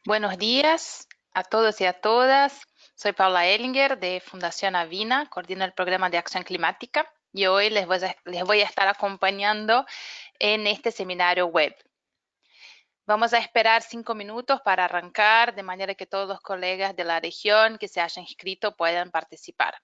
Buenos días a todos y a todas. Soy Paula Ellinger de Fundación Avina, coordino el programa de acción climática y hoy les voy a estar acompañando en este seminario web. Vamos a esperar 5 minutos para arrancar, de manera que todos los colegas de la región que se hayan inscrito puedan participar.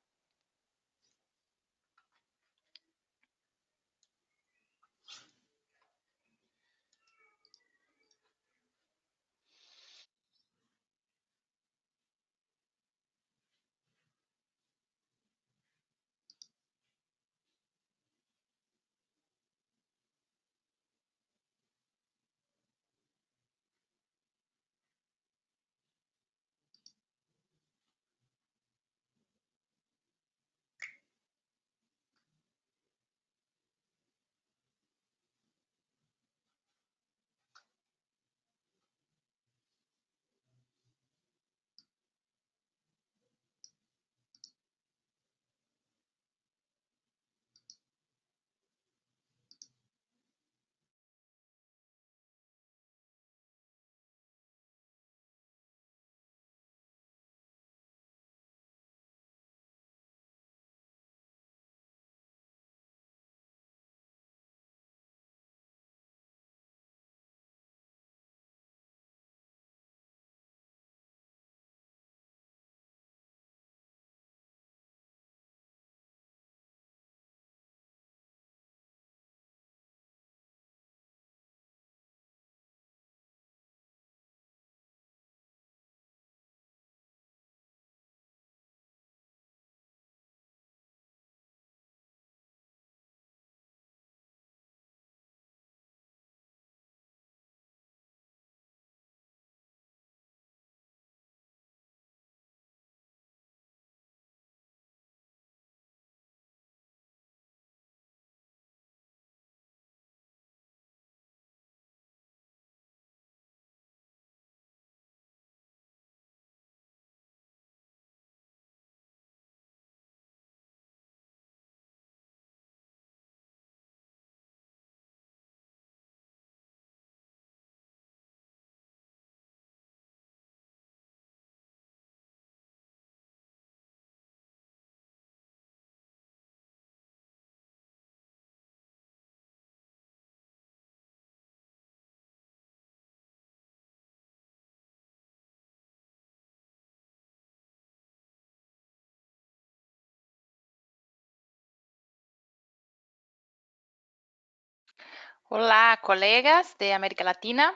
Hola, colegas de América Latina.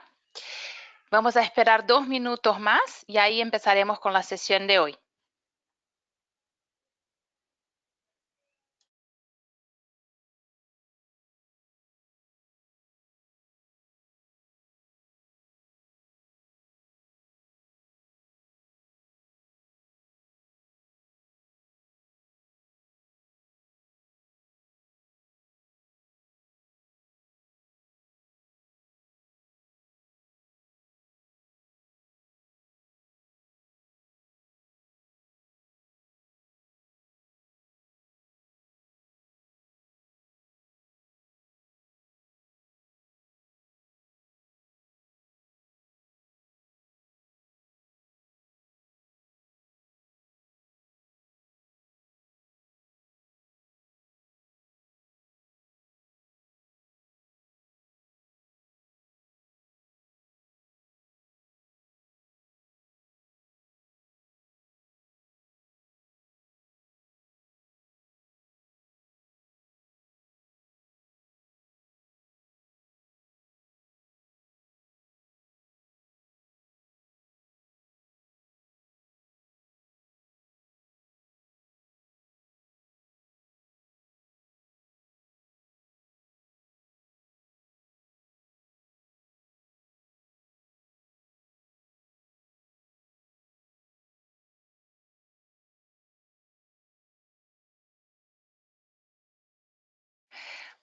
Vamos a esperar 2 minutos más y ahí empezaremos con la sesión de hoy.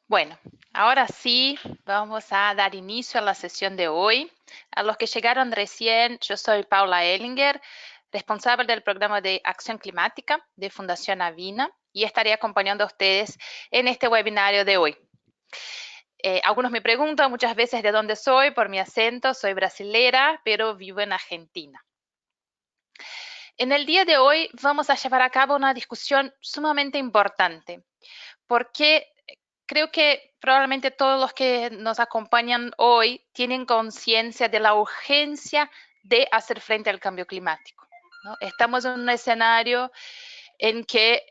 Bueno, ahora sí vamos a dar inicio a la sesión de hoy. A los que llegaron recién, yo soy Paula Ellinger, responsable del programa de acción climática de Fundación Avina y estaré acompañando a ustedes en este webinario de hoy. Algunos me preguntan muchas veces de dónde soy por mi acento. Soy brasilera, pero vivo en Argentina. En el día de hoy vamos a llevar a cabo una discusión sumamente importante, porque creo que probablemente todos los que nos acompañan hoy tienen conciencia de la urgencia de hacer frente al cambio climático, ¿no? Estamos en un escenario en que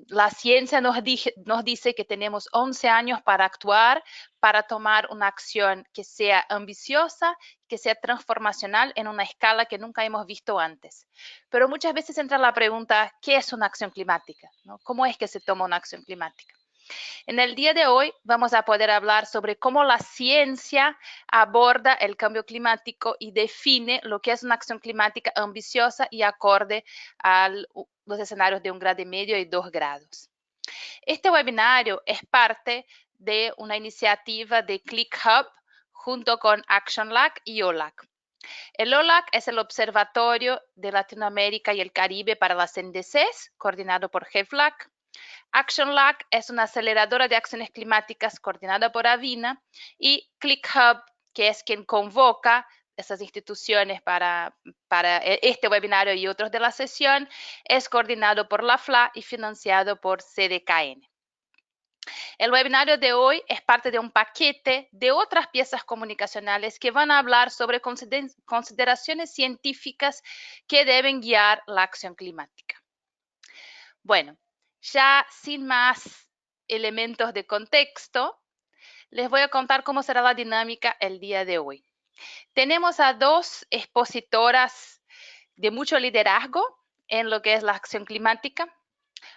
la ciencia nos dice que tenemos 11 años para actuar, para tomar una acción que sea ambiciosa, que sea transformacional en una escala que nunca hemos visto antes. Pero muchas veces entra la pregunta, ¿qué es una acción climática? ¿No? ¿Cómo es que se toma una acción climática? En el día de hoy vamos a poder hablar sobre cómo la ciencia aborda el cambio climático y define lo que es una acción climática ambiciosa y acorde a los escenarios de 1,5 grados y 2 grados. Este webinario es parte de una iniciativa de ClickHub junto con ActionLAC y OLAC. El OLAC es el Observatorio de Latinoamérica y el Caribe para las NDCs, coordinado por GEFLAC. ActionLAC es una aceleradora de acciones climáticas coordinada por Avina, y ClickHub, que es quien convoca esas instituciones para este webinario y otros de la sesión, es coordinado por la FLA y financiado por CDKN. El webinario de hoy es parte de un paquete de otras piezas comunicacionales que van a hablar sobre consideraciones científicas que deben guiar la acción climática. Bueno, ya sin más elementos de contexto, les voy a contar cómo será la dinámica el día de hoy. Tenemos a dos expositoras de mucho liderazgo en lo que es la acción climática.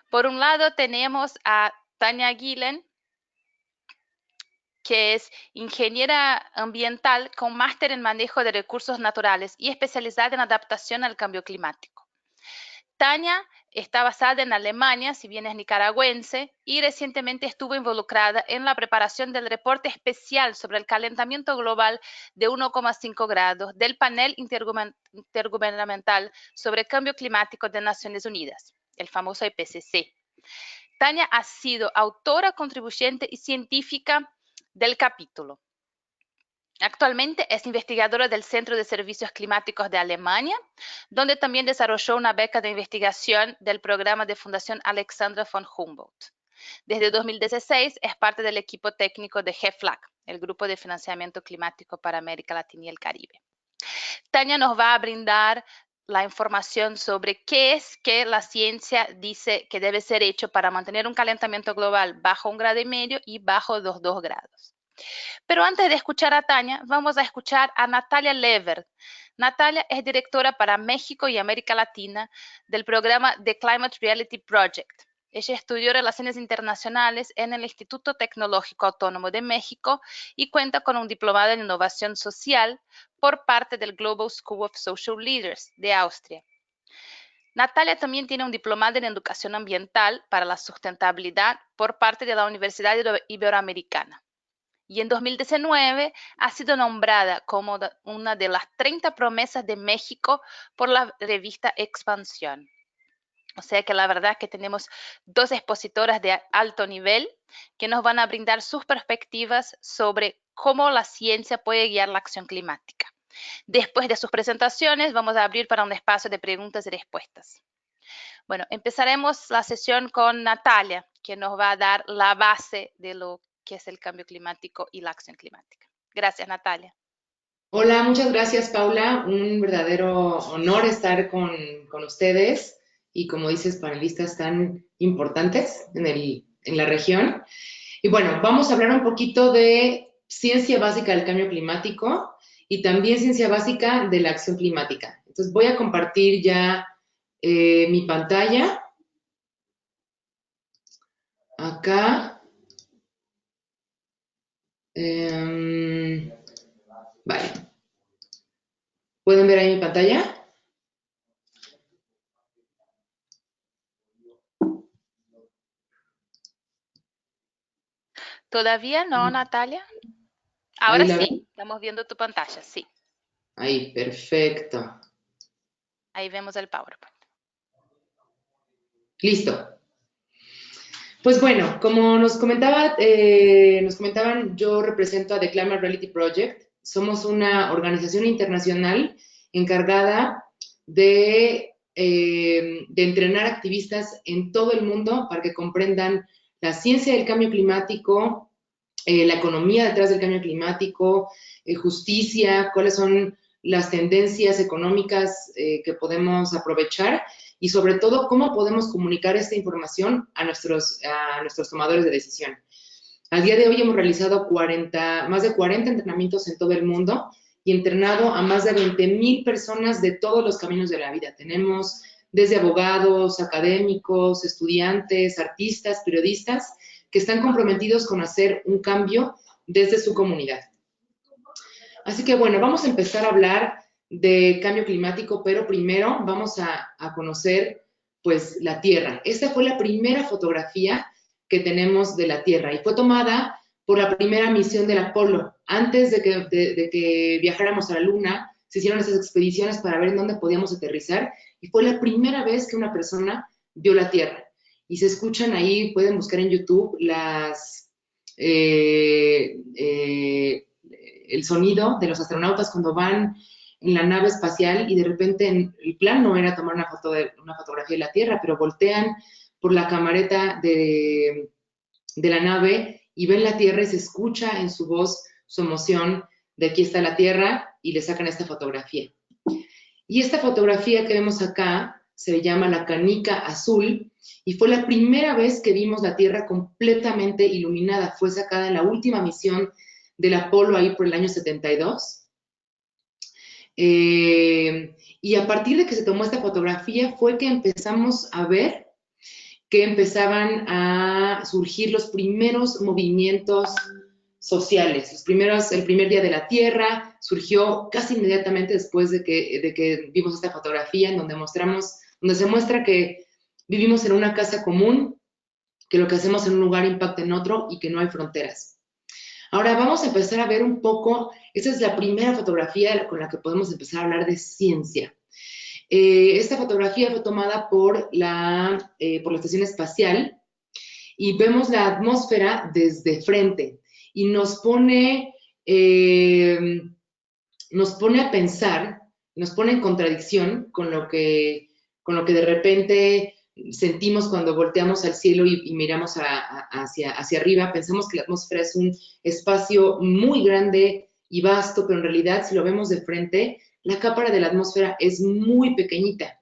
Por un lado tenemos a Tania Gillen, que es ingeniera ambiental con máster en manejo de recursos naturales y especializada en adaptación al cambio climático. Tania está basada en Alemania, si bien es nicaragüense, y recientemente estuvo involucrada en la preparación del reporte especial sobre el calentamiento global de 1,5 grados del Panel Intergubernamental sobre Cambio Climático de Naciones Unidas, el famoso IPCC. Tania ha sido autora, contribuyente y científica del capítulo. Actualmente es investigadora del Centro de Servicios Climáticos de Alemania, donde también desarrolló una beca de investigación del programa de Fundación Alexandra von Humboldt. Desde 2016 es parte del equipo técnico de GEFLAC, el Grupo de Financiamiento Climático para América Latina y el Caribe. Tania nos va a brindar la información sobre qué es que la ciencia dice que debe ser hecho para mantener un calentamiento global bajo 1,5 grados y bajo los 2 grados. Pero antes de escuchar a Tania, vamos a escuchar a Natalia Levert. Natalia es directora para México y América Latina del programa The Climate Reality Project. Ella estudió Relaciones Internacionales en el Instituto Tecnológico Autónomo de México y cuenta con un diplomado en Innovación Social por parte del Global School of Social Leaders de Austria. Natalia también tiene un diplomado en Educación Ambiental para la Sustentabilidad por parte de la Universidad Iberoamericana. Y en 2019 ha sido nombrada como una de las 30 promesas de México por la revista Expansión. O sea que la verdad es que tenemos dos expositoras de alto nivel que nos van a brindar sus perspectivas sobre cómo la ciencia puede guiar la acción climática. Después de sus presentaciones vamos a abrir para un espacio de preguntas y respuestas. Bueno, empezaremos la sesión con Natalia, que nos va a dar la base de lo que es el cambio climático y la acción climática. Gracias, Natalia. Hola, muchas gracias, Paula. Un verdadero honor estar con ustedes y, como dices, panelistas tan importantes en la región. Y bueno, vamos a hablar un poquito de ciencia básica del cambio climático y también ciencia básica de la acción climática. Entonces, voy a compartir ya mi pantalla. Acá. Vale. ¿Pueden ver ahí mi pantalla? ¿Todavía no, Natalia? Ahora ¿Ahí la sí, ven? estamos viendo tu pantalla, sí. Ahí, perfecto. Ahí vemos el PowerPoint. Listo. Pues bueno, como nos comentaban, yo represento a The Climate Reality Project. Somos una organización internacional encargada de entrenar activistas en todo el mundo para que comprendan la ciencia del cambio climático, la economía detrás del cambio climático, justicia, cuáles son las tendencias económicas que podemos aprovechar y sobre todo cómo podemos comunicar esta información a nuestros tomadores de decisión. Al día de hoy hemos realizado más de 40 entrenamientos en todo el mundo y entrenado a más de 20,000 personas de todos los caminos de la vida. Tenemos desde abogados, académicos, estudiantes, artistas, periodistas, que están comprometidos con hacer un cambio desde su comunidad. Así que bueno, vamos a empezar a hablar de cambio climático, pero primero vamos a conocer pues la Tierra. Esta fue la primera fotografía que tenemos de la Tierra y fue tomada por la primera misión del Apolo. Antes de que viajáramos a la Luna, se hicieron esas expediciones para ver en dónde podíamos aterrizar y fue la primera vez que una persona vio la Tierra. Y se escuchan ahí, pueden buscar en YouTube el sonido de los astronautas cuando van en la nave espacial y de repente el plan no era tomar una fotografía de la Tierra, pero voltean por la camareta de la nave y ven la Tierra y se escucha en su voz su emoción de aquí está la Tierra y le sacan esta fotografía. Y esta fotografía que vemos acá se llama la canica azul y fue la primera vez que vimos la Tierra completamente iluminada. Fue sacada en la última misión del Apolo ahí por el año 72. Y a partir de que se tomó esta fotografía fue que empezamos a ver que empezaban a surgir los primeros movimientos sociales. El primer día de la Tierra surgió casi inmediatamente después de que vimos esta fotografía en donde se muestra que vivimos en una casa común, que lo que hacemos en un lugar impacta en otro y que no hay fronteras. Ahora vamos a empezar a ver un poco, esta es la primera fotografía con la que podemos empezar a hablar de ciencia. Esta fotografía fue tomada por la Estación Espacial y vemos la atmósfera desde frente y nos pone a pensar, nos pone en contradicción con lo que de repente sentimos cuando volteamos al cielo y miramos hacia arriba. Pensamos que la atmósfera es un espacio muy grande y vasto, pero en realidad si lo vemos de frente, la capa de la atmósfera es muy pequeñita.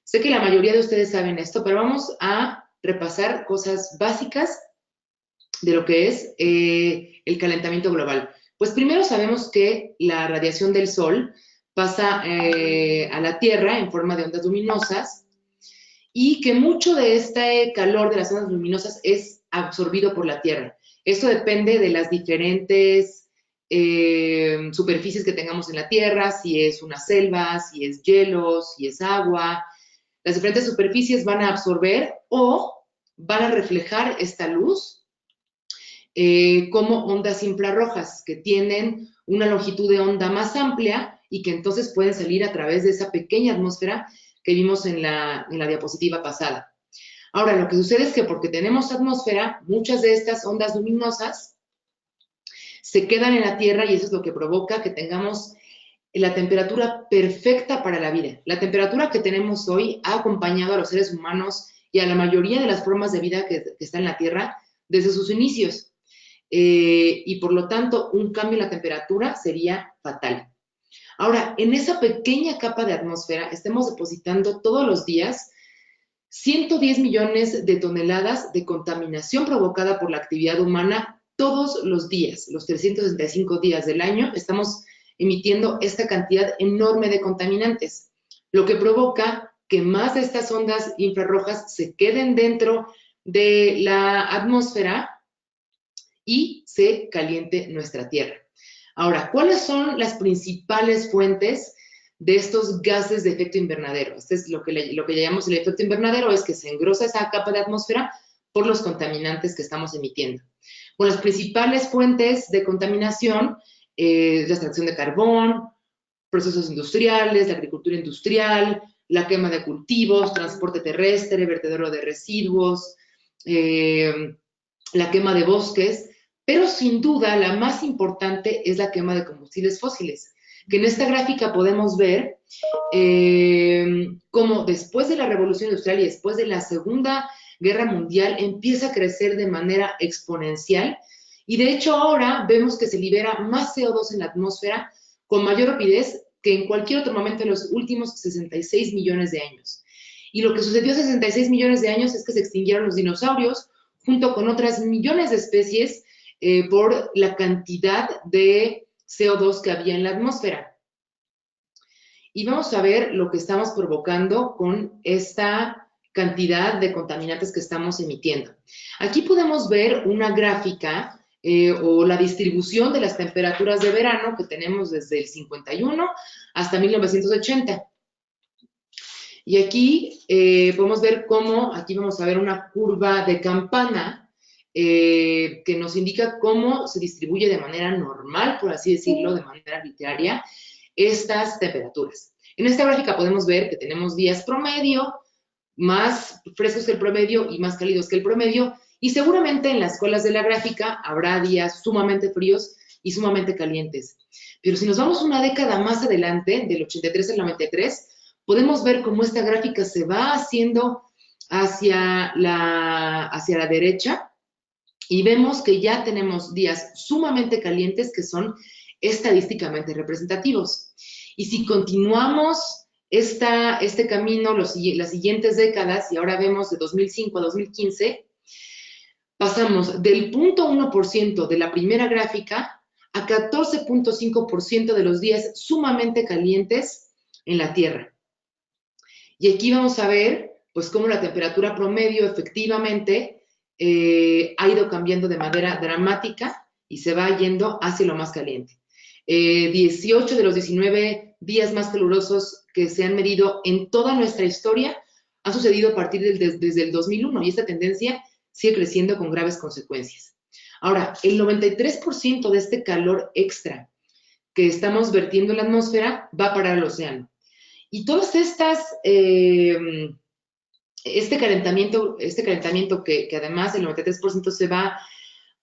Sé que la mayoría de ustedes saben esto, pero vamos a repasar cosas básicas de lo que es el calentamiento global. Pues primero sabemos que la radiación del Sol pasa a la Tierra en forma de ondas luminosas y que mucho de este calor de las ondas luminosas es absorbido por la Tierra. Esto depende de las diferentes superficies que tengamos en la Tierra, si es una selva, si es hielo, si es agua. Las diferentes superficies van a absorber o van a reflejar esta luz como ondas infrarrojas, que tienen una longitud de onda más amplia y que entonces pueden salir a través de esa pequeña atmósfera que vimos en la diapositiva pasada. Ahora, lo que sucede es que porque tenemos atmósfera, muchas de estas ondas luminosas se quedan en la Tierra y eso es lo que provoca que tengamos la temperatura perfecta para la vida. La temperatura que tenemos hoy ha acompañado a los seres humanos y a la mayoría de las formas de vida que están en la Tierra desde sus inicios. Y por lo tanto, un cambio en la temperatura sería fatal. Ahora, en esa pequeña capa de atmósfera estamos depositando todos los días 110 millones de toneladas de contaminación provocada por la actividad humana todos los días, los 365 días del año, estamos emitiendo esta cantidad enorme de contaminantes, lo que provoca que más de estas ondas infrarrojas se queden dentro de la atmósfera y se caliente nuestra Tierra. Ahora, ¿cuáles son las principales fuentes de estos gases de efecto invernadero? Este es lo que llamamos el efecto invernadero, es que se engrosa esa capa de atmósfera por los contaminantes que estamos emitiendo. Bueno, las principales fuentes de contaminación es la extracción de carbón, procesos industriales, la agricultura industrial, la quema de cultivos, transporte terrestre, vertedero de residuos, la quema de bosques, pero sin duda la más importante es la quema de combustibles fósiles, que en esta gráfica podemos ver cómo después de la Revolución Industrial y después de la Segunda Guerra Mundial empieza a crecer de manera exponencial y de hecho ahora vemos que se libera más CO2 en la atmósfera con mayor rapidez que en cualquier otro momento en los últimos 66 millones de años. Y lo que sucedió hace 66 millones de años es que se extinguieron los dinosaurios junto con otras millones de especies por la cantidad de CO2 que había en la atmósfera. Y vamos a ver lo que estamos provocando con esta cantidad de contaminantes que estamos emitiendo. Aquí podemos ver una gráfica o la distribución de las temperaturas de verano que tenemos desde el 51 hasta 1980. Y aquí podemos ver cómo, aquí vamos a ver una curva de campana que nos indica cómo se distribuye de manera normal, por así decirlo, de manera arbitraria, estas temperaturas. En esta gráfica podemos ver que tenemos días promedio, más frescos que el promedio y más cálidos que el promedio, y seguramente en las colas de la gráfica habrá días sumamente fríos y sumamente calientes. Pero si nos vamos una década más adelante, del 83 al 93, podemos ver cómo esta gráfica se va haciendo hacia la derecha y vemos que ya tenemos días sumamente calientes que son estadísticamente representativos. Y si continuamos este camino las siguientes décadas, y ahora vemos de 2005 a 2015, pasamos del 0.1% de la primera gráfica a 14.5% de los días sumamente calientes en la Tierra. Y aquí vamos a ver, pues, cómo la temperatura promedio efectivamente ha ido cambiando de manera dramática y se va yendo hacia lo más caliente. 18 de los 19 días más calurosos que se han medido en toda nuestra historia han sucedido a partir desde el 2001 y esta tendencia sigue creciendo con graves consecuencias. Ahora, el 93% de este calor extra que estamos vertiendo en la atmósfera va para el océano. Y todas este calentamiento que además el 93% se va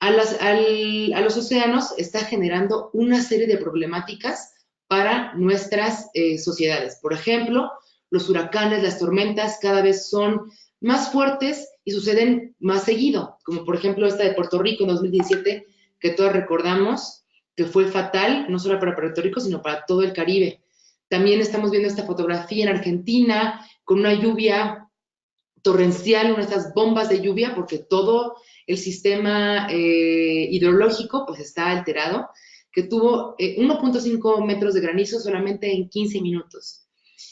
a los océanos, está generando una serie de problemáticas para nuestras sociedades. Por ejemplo, los huracanes, las tormentas cada vez son más fuertes y suceden más seguido, como por ejemplo esta de Puerto Rico en 2017, que todos recordamos que fue fatal, no solo para Puerto Rico, sino para todo el Caribe. También estamos viendo esta fotografía en Argentina con una lluvia torrencial, una de estas bombas de lluvia, porque todo el sistema hidrológico pues está alterado, que tuvo 1.5 metros de granizo solamente en 15 minutos.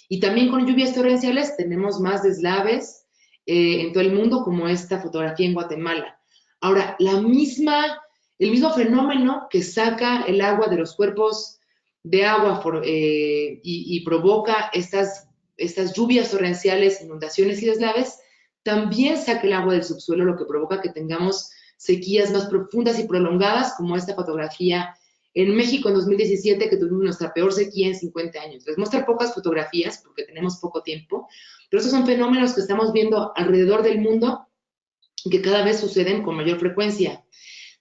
Y también con lluvias torrenciales tenemos más deslaves en todo el mundo, como esta fotografía en Guatemala. Ahora, el mismo fenómeno que saca el agua de los cuerpos de agua y provoca estas lluvias torrenciales, inundaciones y deslaves, también saca el agua del subsuelo, lo que provoca que tengamos sequías más profundas y prolongadas, como esta fotografía en México en 2017, que tuvimos nuestra peor sequía en 50 años. Les muestra pocas fotografías porque tenemos poco tiempo, pero estos son fenómenos que estamos viendo alrededor del mundo y que cada vez suceden con mayor frecuencia.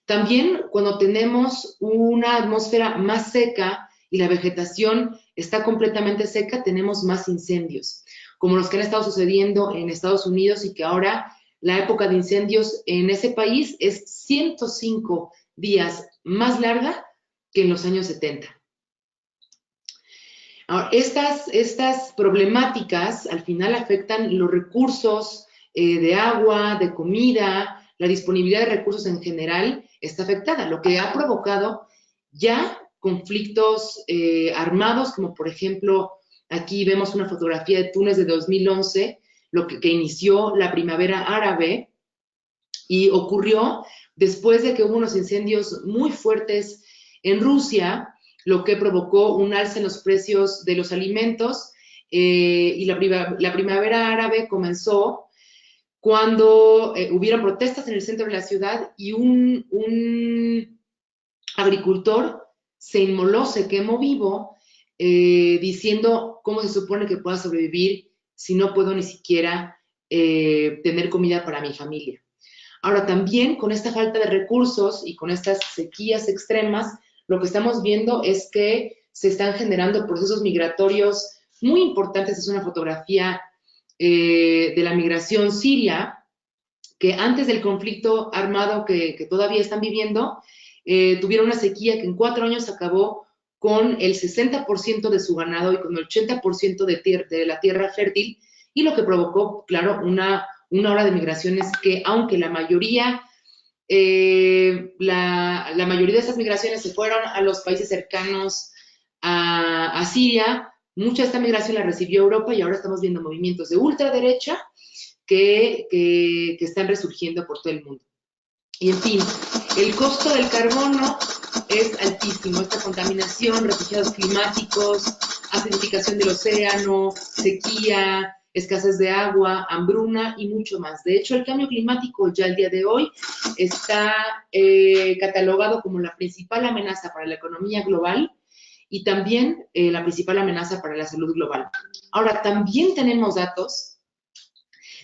También cuando tenemos una atmósfera más seca y la vegetación está completamente seca, tenemos más incendios, como los que han estado sucediendo en Estados Unidos y que ahora la época de incendios en ese país es 105 días más larga que en los años 70. Ahora, estas problemáticas al final afectan los recursos de agua, de comida, la disponibilidad de recursos en general está afectada, lo que ha provocado ya conflictos armados, como por ejemplo, aquí vemos una fotografía de Túnez de 2011, lo que inició la primavera árabe y ocurrió después de que hubo unos incendios muy fuertes en Rusia, lo que provocó un alza en los precios de los alimentos y la primavera árabe comenzó cuando hubieron protestas en el centro de la ciudad y un agricultor se inmoló, se quemó vivo, diciendo cómo se supone que pueda sobrevivir si no puedo ni siquiera tener comida para mi familia. Ahora, también con esta falta de recursos y con estas sequías extremas, lo que estamos viendo es que se están generando procesos migratorios muy importantes. Es una fotografía de la migración siria, que antes del conflicto armado que todavía están viviendo, tuvieron una sequía que en 4 años acabó con el 60% de su ganado y con el 80% de la tierra fértil, y lo que provocó, claro, una ola de migraciones que, aunque la mayoría de esas migraciones se fueron a los países cercanos a Siria, mucha de esta migración la recibió Europa y ahora estamos viendo movimientos de ultraderecha que están resurgiendo por todo el mundo. Y en fin, el costo del carbono es altísimo. Esta contaminación, refugiados climáticos, acidificación del océano, sequía, escasez de agua, hambruna y mucho más. De hecho, el cambio climático ya al día de hoy está catalogado como la principal amenaza para la economía global y también la principal amenaza para la salud global. Ahora, también tenemos datos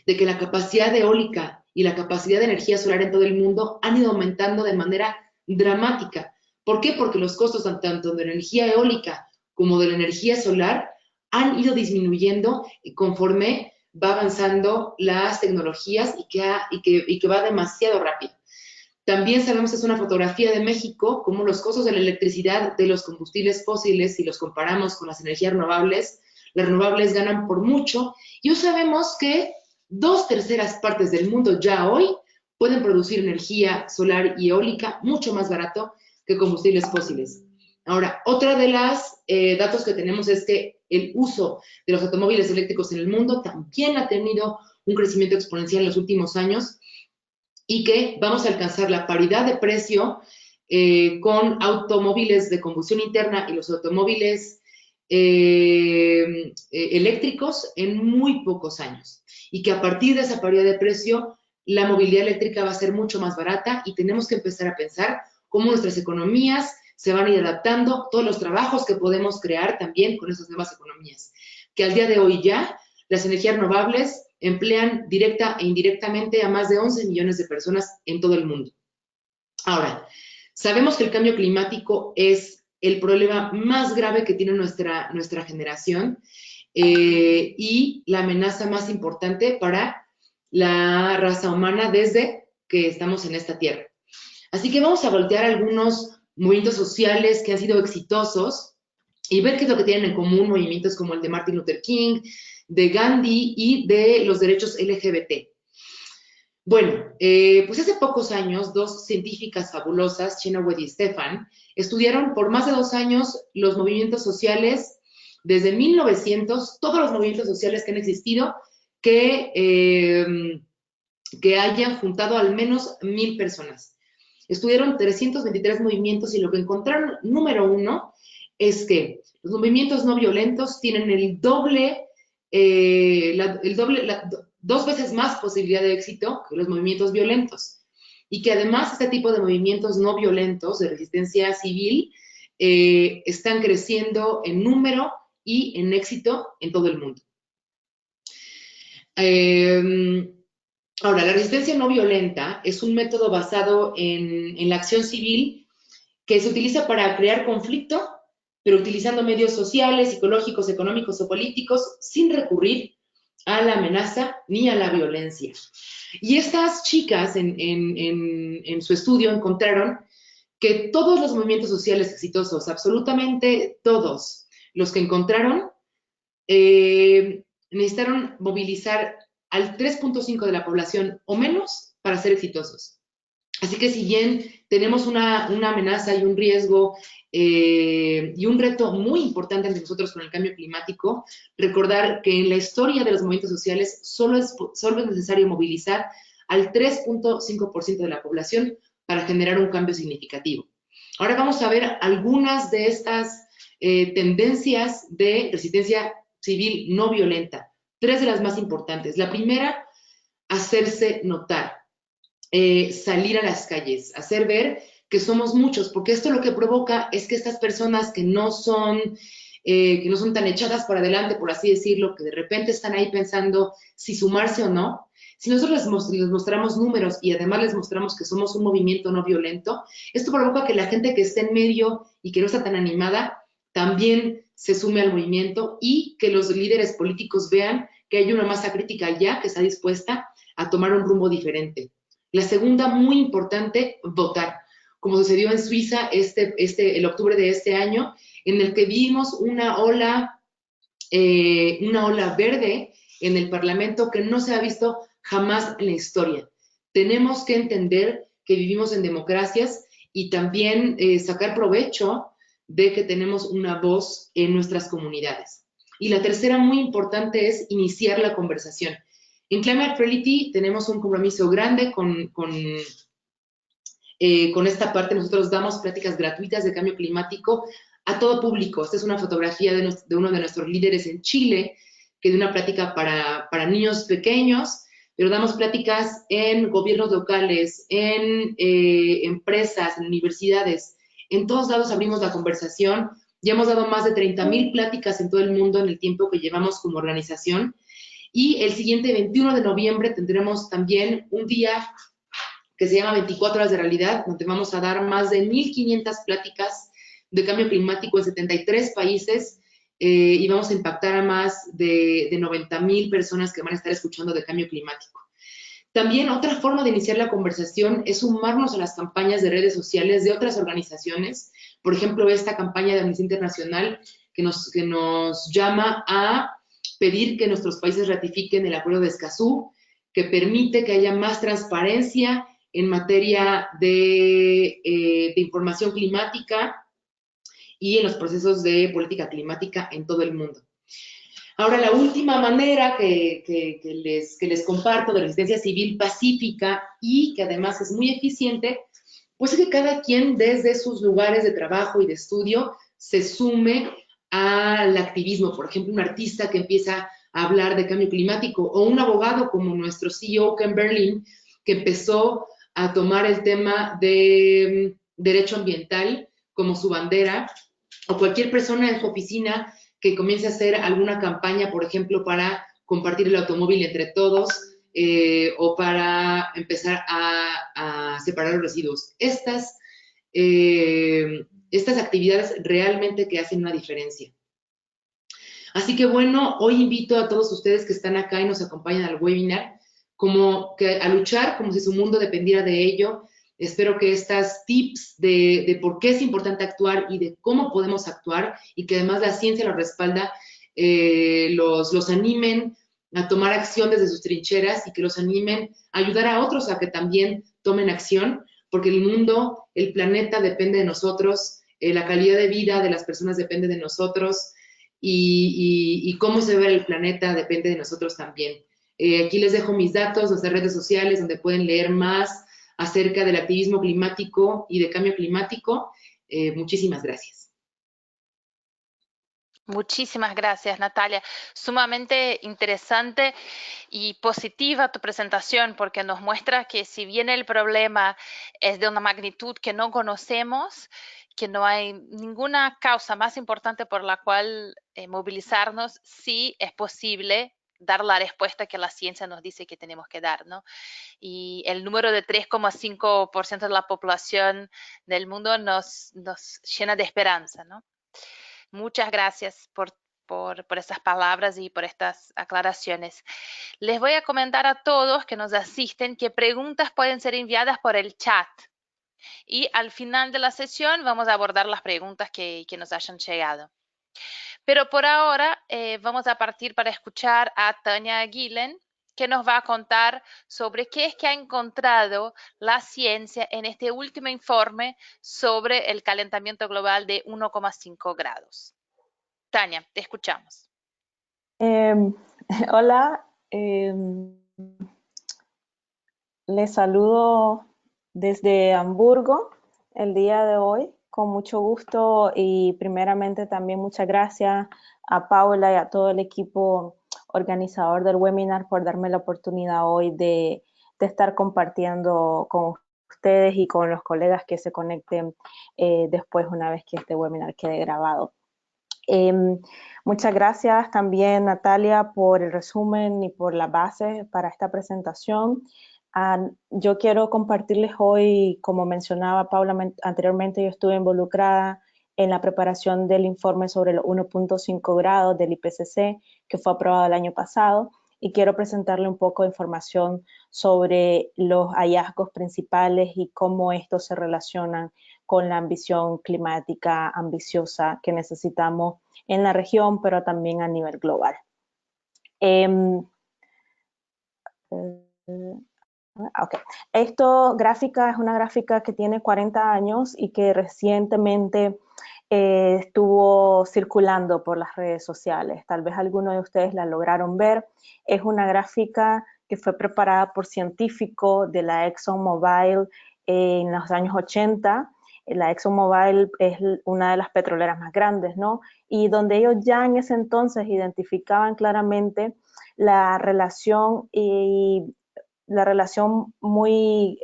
de que la capacidad eólica y la capacidad de energía solar en todo el mundo han ido aumentando de manera dramática. ¿Por qué? Porque los costos tanto de energía eólica como de la energía solar han ido disminuyendo conforme va avanzando las tecnologías y que va demasiado rápido. También sabemos que es una fotografía de México, como los costos de la electricidad de los combustibles fósiles, si los comparamos con las energías renovables, las renovables ganan por mucho, y hoy sabemos que 2/3 partes del mundo ya hoy pueden producir energía solar y eólica mucho más barato que combustibles fósiles. Ahora, otra de las datos que tenemos es que el uso de los automóviles eléctricos en el mundo también ha tenido un crecimiento exponencial en los últimos años y que vamos a alcanzar la paridad de precio con automóviles de combustión interna y los automóviles eléctricos en muy pocos años, y que a partir de esa paridad de precio la movilidad eléctrica va a ser mucho más barata y tenemos que empezar a pensar cómo nuestras economías se van a ir adaptando, todos los trabajos que podemos crear también con esas nuevas economías, que al día de hoy ya las energías renovables emplean directa e indirectamente a más de 11 millones de personas en todo el mundo. Ahora, sabemos que el cambio climático es el problema más grave que tiene nuestra generación y la amenaza más importante para la raza humana desde que estamos en esta tierra. Así que vamos a voltear algunos movimientos sociales que han sido exitosos y ver qué es lo que tienen en común movimientos como el de Martin Luther King, de Gandhi y de los derechos LGBT. Bueno, pues hace pocos años, 2 científicas fabulosas, Chenoweth y Stephan, estudiaron por más de 2 años los movimientos sociales desde 1900, todos los movimientos sociales que han existido que hayan juntado al menos 1000 personas. Estudiaron 323 movimientos y lo que encontraron, número 1, es que los movimientos no violentos tienen el doble, 2 veces más posibilidad de éxito que los movimientos violentos. Y que además este tipo de movimientos no violentos de resistencia civil están creciendo en número y en éxito en todo el mundo. Ahora, la resistencia no violenta es un método basado en la acción civil que se utiliza para crear conflicto, pero utilizando medios sociales, psicológicos, económicos o políticos sin recurrir a la amenaza ni a la violencia. Y estas chicas en su estudio encontraron que todos los movimientos sociales exitosos, absolutamente todos los que encontraron, necesitaron movilizar al 3.5 de la población o menos para ser exitosos. Así que si bien tenemos una amenaza y un riesgo y un reto muy importante ante nosotros con el cambio climático, recordar que en la historia de los movimientos sociales solo es necesario movilizar al 3.5% de la población para generar un cambio significativo. Ahora vamos a ver algunas de estas tendencias de resistencia civil no violenta. 3 de las más importantes. La primera, hacerse notar. Salir a las calles, hacer ver que somos muchos, porque esto lo que provoca es que estas personas que no son tan echadas para adelante, por así decirlo, que de repente están ahí pensando si sumarse o no, Si nosotros les mostramos números y además les mostramos que somos un movimiento no violento, esto provoca que la gente que esté en medio y que no está tan animada también se sume al movimiento y que los líderes políticos vean que hay una masa crítica ya que está dispuesta a tomar un rumbo diferente. La segunda, muy importante, votar. Como sucedió en Suiza el octubre de este año, en el que vimos una ola verde en el Parlamento que no se ha visto jamás en la historia. Tenemos que entender que vivimos en democracias y también sacar provecho de que tenemos una voz en nuestras comunidades. Y la tercera, muy importante, es iniciar la conversación. En Climate Reality tenemos un compromiso grande con esta parte. Nosotros damos pláticas gratuitas de cambio climático a todo público. Esta es una fotografía de uno de nuestros líderes en Chile, que de una plática para niños pequeños, pero damos pláticas en gobiernos locales, en empresas, en universidades. En todos lados abrimos la conversación. Ya hemos dado más de 30,000 pláticas en todo el mundo en el tiempo que llevamos como organización. Y el siguiente 21 de noviembre tendremos también un día que se llama 24 horas de realidad, donde vamos a dar más de 1,500 pláticas de cambio climático en 73 países y vamos a impactar a más de 90,000 personas que van a estar escuchando de cambio climático. También otra forma de iniciar la conversación es sumarnos a las campañas de redes sociales de otras organizaciones. Por ejemplo, esta campaña de Amnistía Internacional que nos llama a pedir que nuestros países ratifiquen el Acuerdo de Escazú, que permite que haya más transparencia en materia de información climática y en los procesos de política climática en todo el mundo. Ahora, la última manera que les comparto de resistencia civil pacífica y que además es muy eficiente, pues es que cada quien desde sus lugares de trabajo y de estudio se sume al activismo. Por ejemplo, un artista que empieza a hablar de cambio climático o un abogado como nuestro CEO Ken Berlin, que empezó a tomar el tema de derecho ambiental como su bandera, o cualquier persona en su oficina que comience a hacer alguna campaña, por ejemplo, para compartir el automóvil entre todos o para empezar a separar los residuos. Estas actividades realmente que hacen una diferencia. Así que bueno, hoy invito a todos ustedes que están acá y nos acompañan al webinar a luchar como si su mundo dependiera de ello. Espero que estas tips de por qué es importante actuar y de cómo podemos actuar y que además la ciencia los respalda, los animen a tomar acción desde sus trincheras y que los animen a ayudar a otros a que también tomen acción, porque el mundo, el planeta depende de nosotros, la calidad de vida de las personas depende de nosotros y cómo se ve el planeta depende de nosotros también. Aquí les dejo mis datos, nuestras redes sociales, donde pueden leer más acerca del activismo climático y de cambio climático. Muchísimas gracias. Muchísimas gracias, Natalia. Sumamente interesante y positiva tu presentación porque nos muestra que si bien el problema es de una magnitud que no conocemos, que no hay ninguna causa más importante por la cual movilizarnos, sí es posible dar la respuesta que la ciencia nos dice que tenemos que dar, ¿no? Y el número de 3,5% de la población del mundo nos llena de esperanza, ¿no? Muchas gracias por estas palabras y por estas aclaraciones. Les voy a comentar a todos que nos asisten que preguntas pueden ser enviadas por el chat. Y al final de la sesión vamos a abordar las preguntas que nos hayan llegado. Pero por ahora vamos a partir para escuchar a Tania Guillen, que nos va a contar sobre qué es que ha encontrado la ciencia en este último informe sobre el calentamiento global de 1,5 grados. Tania, te escuchamos. Hola, les saludo desde Hamburgo el día de hoy con mucho gusto y primeramente también muchas gracias a Paula y a todo el equipo organizador del webinar por darme la oportunidad hoy de estar compartiendo con ustedes y con los colegas que se conecten después una vez que este webinar quede grabado. Muchas gracias también, Natalia, por el resumen y por la base para esta presentación. Yo quiero compartirles hoy, como mencionaba Paula anteriormente, yo estuve involucrada en la preparación del informe sobre los 1.5 grados del IPCC, que fue aprobado el año pasado, y quiero presentarle un poco de información sobre los hallazgos principales y cómo estos se relacionan con la ambición climática ambiciosa que necesitamos en la región, pero también a nivel global. Okay. Esta gráfica es una gráfica que tiene 40 años y que recientemente estuvo circulando por las redes sociales. Tal vez algunos de ustedes la lograron ver. Es una gráfica que fue preparada por científicos de la ExxonMobil en los años 80. La ExxonMobil es una de las petroleras más grandes, ¿no? Y donde ellos ya en ese entonces identificaban claramente la relación muy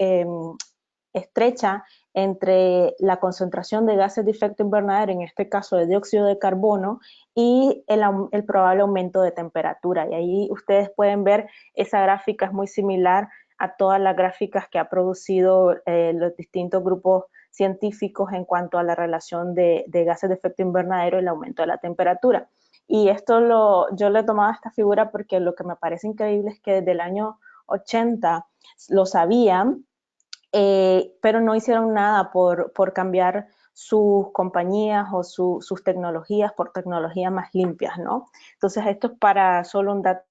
estrecha entre la concentración de gases de efecto invernadero, en este caso de dióxido de carbono, y el probable aumento de temperatura. Y ahí ustedes pueden ver, esa gráfica es muy similar a todas las gráficas que ha producido los distintos grupos científicos en cuanto a la relación de gases de efecto invernadero y el aumento de la temperatura. Y esto yo le he tomado esta figura porque lo que me parece increíble es que desde el año 80 lo sabían, pero no hicieron nada por cambiar sus compañías o sus tecnologías por tecnologías más limpias, ¿no? Entonces esto es para solo un dato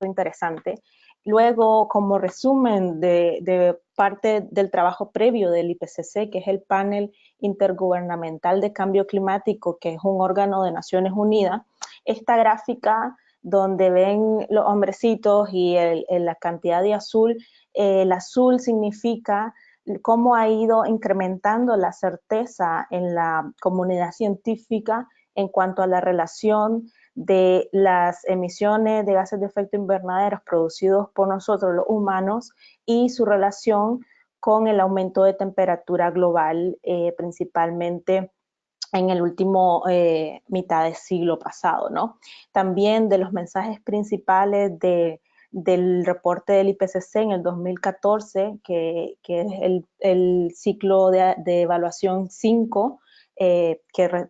interesante. Luego, como resumen de parte del trabajo previo del IPCC, que es el Panel Intergubernamental de Cambio Climático, que es un órgano de Naciones Unidas, esta gráfica donde ven los hombrecitos y la cantidad de azul, el azul significa cómo ha ido incrementando la certeza en la comunidad científica en cuanto a la relación de las emisiones de gases de efecto invernadero producidos por nosotros los humanos y su relación con el aumento de temperatura global, principalmente en el último mitad del siglo pasado, ¿no? También de los mensajes principales del reporte del IPCC en el 2014, que es el ciclo de evaluación 5, que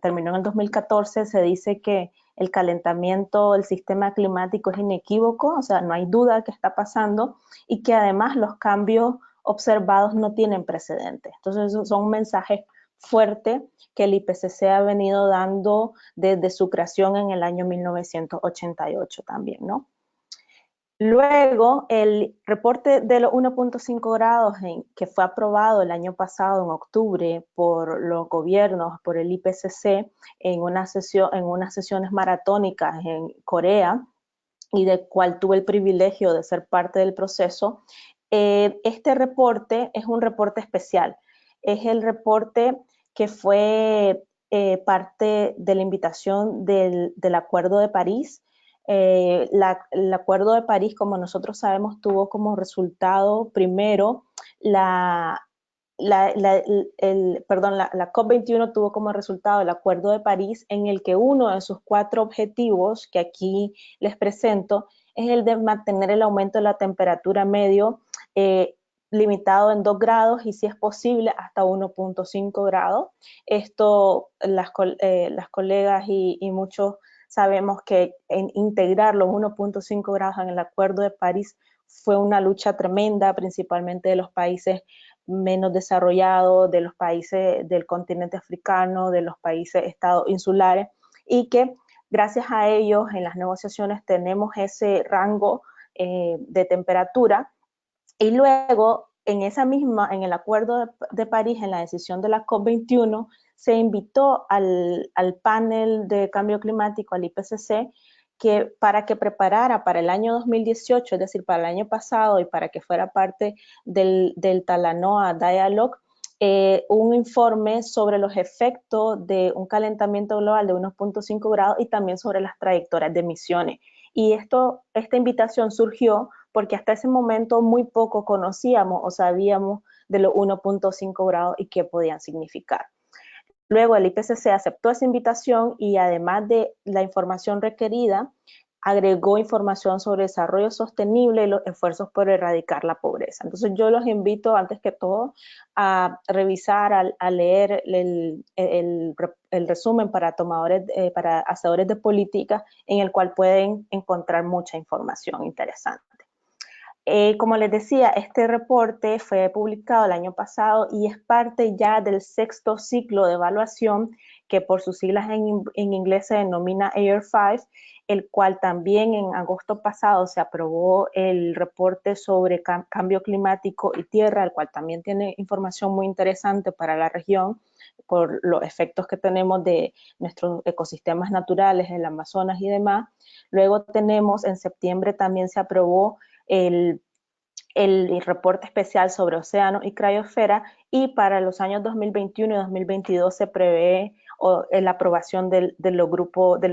terminó en el 2014, se dice que el calentamiento del sistema climático es inequívoco, o sea, no hay duda que está pasando, y que además los cambios observados no tienen precedentes. Entonces, esos son mensajes fuertes que el IPCC ha venido dando desde su creación en el año 1988 también, ¿no? Luego, el reporte de los 1.5 grados que fue aprobado el año pasado, en octubre, por los gobiernos, por el IPCC, en unas sesiones maratónicas en Corea, y del cual tuve el privilegio de ser parte del proceso, este reporte es un reporte especial. Es el reporte que fue parte de la invitación del Acuerdo de París. El Acuerdo de París, como nosotros sabemos, tuvo como resultado primero la COP21 tuvo como resultado el Acuerdo de París, en el que uno de sus 4 objetivos, que aquí les presento, es el de mantener el aumento de la temperatura medio limitado en 2 grados y, si es posible, hasta 1.5 grados. Esto las colegas y muchos sabemos que integrar los 1.5 grados en el Acuerdo de París fue una lucha tremenda, principalmente de los países menos desarrollados, de los países del continente africano, de los países estados insulares, y que gracias a ellos en las negociaciones tenemos ese rango de temperatura. Y luego, en el Acuerdo de París, en la decisión de la COP21, se invitó al panel de cambio climático, al IPCC, para que preparara para el año 2018, es decir, para el año pasado, y para que fuera parte del Talanoa Dialogue, un informe sobre los efectos de un calentamiento global de 1.5 grados y también sobre las trayectorias de emisiones. Y esta invitación surgió porque hasta ese momento muy poco conocíamos o sabíamos de los 1.5 grados y qué podían significar. Luego el IPCC aceptó esa invitación y además de la información requerida, agregó información sobre desarrollo sostenible y los esfuerzos por erradicar la pobreza. Entonces yo los invito antes que todo a revisar, a leer el resumen para para hacedores de política, en el cual pueden encontrar mucha información interesante. Como les decía, este reporte fue publicado el año pasado y es parte ya del sexto ciclo de evaluación, que por sus siglas en inglés se denomina AER5, el cual también en agosto pasado se aprobó el reporte sobre cambio climático y tierra, el cual también tiene información muy interesante para la región por los efectos que tenemos de nuestros ecosistemas naturales, el Amazonas y demás. Luego tenemos, en septiembre también se aprobó el reporte especial sobre océano y criosfera, y para los años 2021 y 2022 se prevé la aprobación de los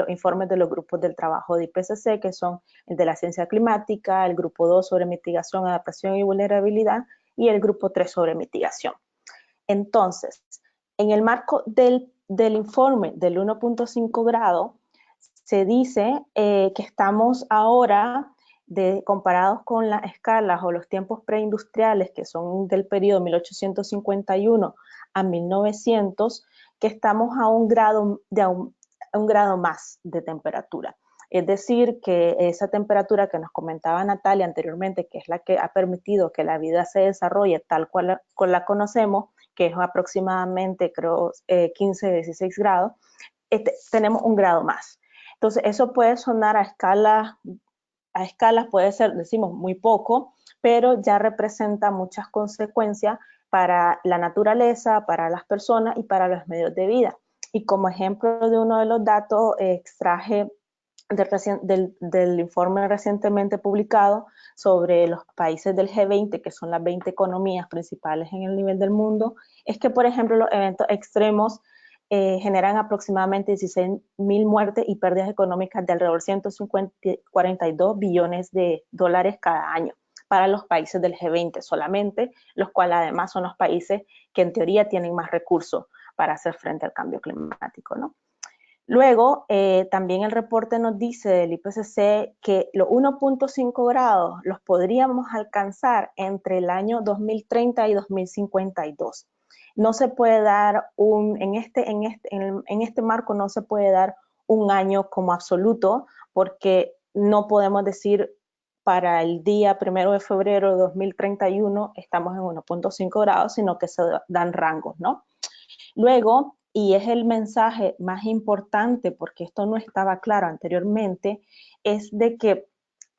informes de los grupos del trabajo de IPCC, que son el de la ciencia climática, el grupo 2 sobre mitigación, adaptación y vulnerabilidad, y el grupo 3 sobre mitigación. Entonces, en el marco del informe del 1.5 grado, se dice que estamos ahora, comparados con las escalas o los tiempos preindustriales, que son del periodo 1851 a 1900, que estamos a un grado más de temperatura. Es decir, que esa temperatura que nos comentaba Natalia anteriormente, que es la que ha permitido que la vida se desarrolle tal cual la conocemos, que es aproximadamente, creo, 15, 16 grados, tenemos un grado más. Entonces, eso puede sonar a escalas puede ser, decimos, muy poco, pero ya representa muchas consecuencias para la naturaleza, para las personas y para los medios de vida. Y como ejemplo de uno de los datos, extraje del informe recientemente publicado sobre los países del G20, que son las 20 economías principales en el nivel del mundo, es que, por ejemplo, los eventos extremos generan aproximadamente 16.000 muertes y pérdidas económicas de alrededor de 42 billones de dólares cada año para los países del G20 solamente, los cuales además son los países que en teoría tienen más recursos para hacer frente al cambio climático, ¿no? Luego, también el reporte nos dice del IPCC que los 1.5 grados los podríamos alcanzar entre el año 2030 y 2052. No se puede dar en este marco no se puede dar un año como absoluto, porque no podemos decir para el día 1 de febrero de 2031 estamos en 1.5 grados, sino que se dan rangos, ¿no? Luego, y es el mensaje más importante, porque esto no estaba claro anteriormente, es de que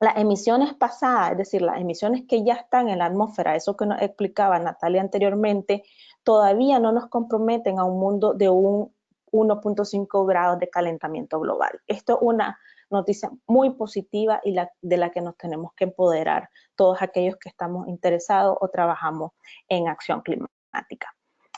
las emisiones pasadas, es decir, las emisiones que ya están en la atmósfera, eso que nos explicaba Natalia anteriormente, todavía no nos comprometen a un mundo de un 1.5 grados de calentamiento global. Esto es una noticia muy positiva y de la que nos tenemos que empoderar todos aquellos que estamos interesados o trabajamos en acción climática.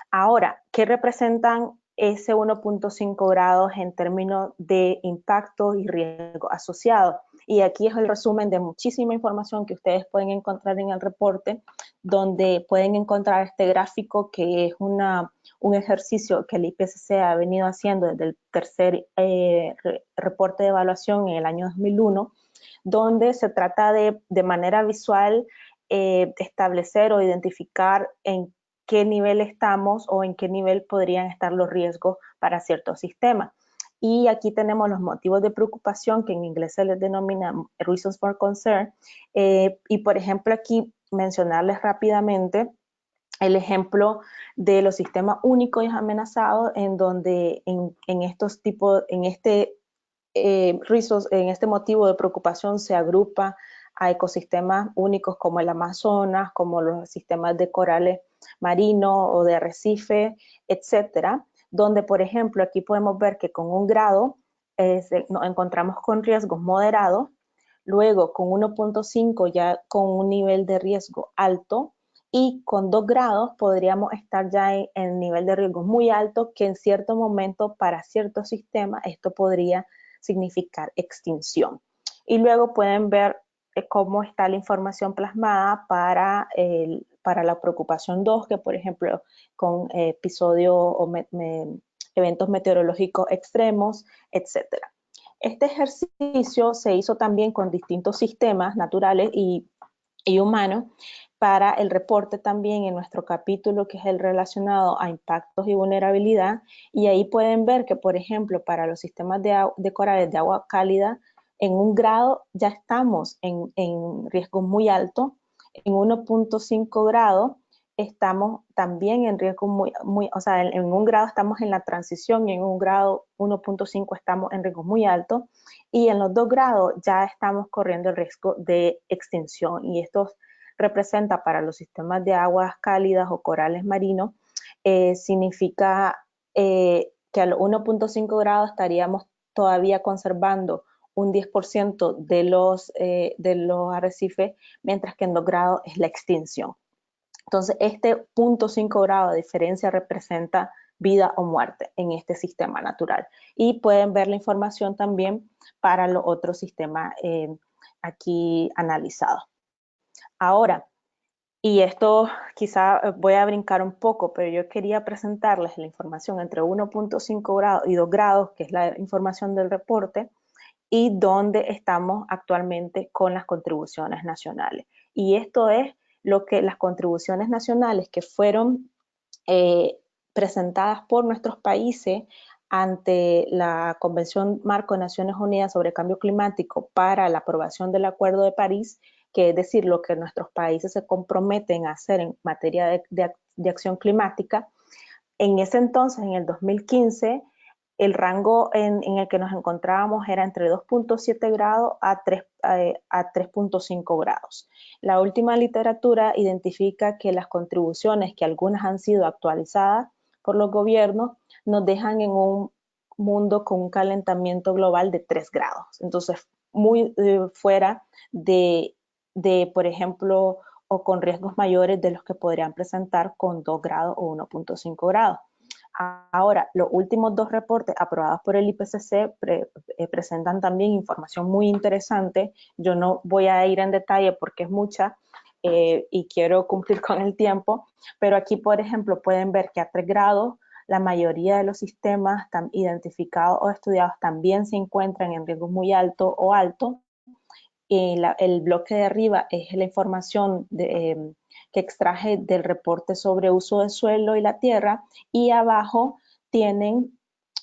Ahora, ¿qué representan ese 1.5 grados en términos de impacto y riesgo asociados? Y aquí es el resumen de muchísima información que ustedes pueden encontrar en el reporte, donde pueden encontrar este gráfico, que es un ejercicio que el IPCC ha venido haciendo desde el tercer reporte de evaluación en el año 2001, donde se trata de manera visual establecer o identificar en qué nivel estamos o en qué nivel podrían estar los riesgos para ciertos sistemas. Y aquí tenemos los motivos de preocupación, que en inglés se les denomina reasons for concern. Y por ejemplo, aquí mencionarles rápidamente el ejemplo de los sistemas únicos y amenazados, en donde en este motivo de preocupación se agrupa a ecosistemas únicos como el Amazonas, como los sistemas de corales marinos o de arrecife, etcétera, donde, por ejemplo, aquí podemos ver que con 1 grado nos encontramos con riesgos moderados, luego con 1.5 ya con un nivel de riesgo alto, y con 2 grados podríamos estar ya en nivel de riesgo muy alto, que en cierto momento para ciertos sistemas esto podría significar extinción. Y luego pueden ver cómo está la información plasmada para la preocupación 2, que por ejemplo con episodio eventos meteorológicos extremos, etc. Este ejercicio se hizo también con distintos sistemas naturales y humanos para el reporte también en nuestro capítulo, que es el relacionado a impactos y vulnerabilidad, y ahí pueden ver que, por ejemplo, para los sistemas de corales de agua cálida, en 1 grado ya estamos en riesgo muy alto, en 1.5 grados estamos también en riesgo o sea, en 1 grado estamos en la transición y en 1 grado 1.5 estamos en riesgo muy alto, y en los 2 grados ya estamos corriendo el riesgo de extinción, y esto representa para los sistemas de aguas cálidas o corales marinos, significa que a los 1.5 grados estaríamos todavía conservando un 10% de los arrecifes, mientras que en 2 grados es la extinción. Entonces, este 0.5 grado de diferencia representa vida o muerte en este sistema natural. Y pueden ver la información también para los otros sistemas aquí analizados. Ahora, y esto quizá voy a brincar un poco, pero yo quería presentarles la información entre 1.5 grados y 2 grados, que es la información del reporte, y dónde estamos actualmente con las contribuciones nacionales. Y esto es lo que las contribuciones nacionales que fueron presentadas por nuestros países ante la Convención Marco de Naciones Unidas sobre Cambio Climático para la aprobación del Acuerdo de París, que es decir, lo que nuestros países se comprometen a hacer en materia de acción climática. En ese entonces, en el 2015, el rango en el que nos encontrábamos era entre 2.7 grados a 3.5 grados. La última literatura identifica que las contribuciones, que algunas han sido actualizadas por los gobiernos, nos dejan en un mundo con un calentamiento global de 3 grados. Entonces, muy fuera de, por ejemplo, o con riesgos mayores de los que podrían presentar con 2 grados o 1.5 grados. Ahora, los últimos 2 reportes aprobados por el IPCC presentan también información muy interesante. Yo no voy a ir en detalle porque es mucha y quiero cumplir con el tiempo, pero aquí, por ejemplo, pueden ver que a 3 grados la mayoría de los sistemas identificados o estudiados también se encuentran en riesgo muy alto o alto. El bloque de arriba es la información que extraje del reporte sobre uso del suelo y la tierra, y abajo tienen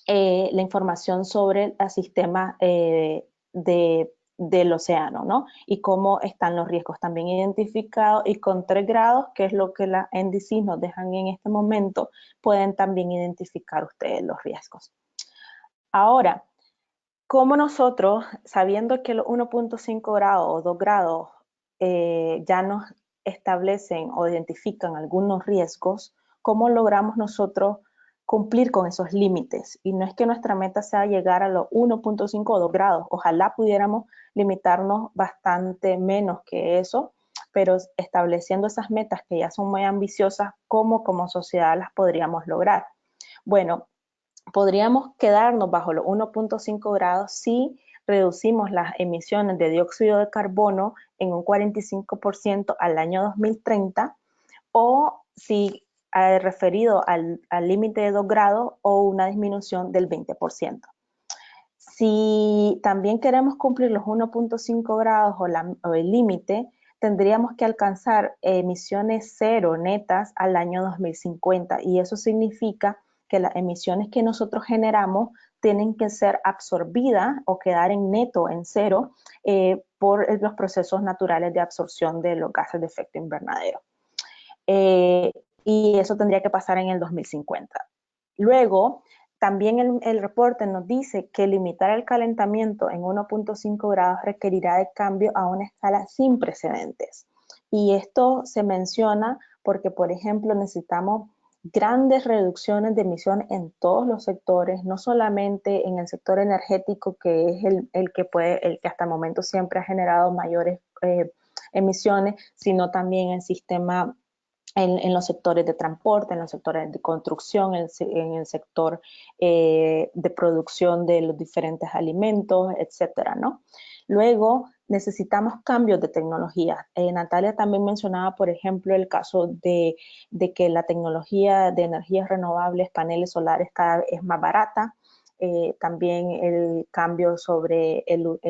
la información sobre el sistema del océano, ¿no? Y cómo están los riesgos también identificados, y con 3 grados, que es lo que las NDCs nos dejan en este momento, pueden también identificar ustedes los riesgos. Ahora, ¿cómo nosotros, sabiendo que los 1.5 grados o 2 grados ya nos establecen o identifican algunos riesgos, cómo logramos nosotros cumplir con esos límites? Y no es que nuestra meta sea llegar a los 1.5 o 2 grados, ojalá pudiéramos limitarnos bastante menos que eso, pero estableciendo esas metas que ya son muy ambiciosas, ¿cómo como sociedad las podríamos lograr? Bueno, podríamos quedarnos bajo los 1.5 grados si reducimos las emisiones de dióxido de carbono en un 45% al año 2030, o si referido al límite de 2 grados, o una disminución del 20%. Si también queremos cumplir los 1.5 grados o el límite, tendríamos que alcanzar emisiones cero netas al año 2050, y eso significa que las emisiones que nosotros generamos tienen que ser absorbidas o quedar en neto, en cero, por los procesos naturales de absorción de los gases de efecto invernadero. Y eso tendría que pasar en el 2050. Luego, también el reporte nos dice que limitar el calentamiento en 1.5 grados requerirá de cambio a una escala sin precedentes. Y esto se menciona porque, por ejemplo, necesitamos grandes reducciones de emisiones en todos los sectores, no solamente en el sector energético, que es el que hasta el momento siempre ha generado mayores emisiones, sino también en los sectores de transporte, en los sectores de construcción, en el sector de producción de los diferentes alimentos, etcétera, ¿no? Luego, necesitamos cambios de tecnología. Natalia también mencionaba, por ejemplo, el caso de que la tecnología de energías renovables, paneles solares, cada vez es más barata. También el cambio sobre los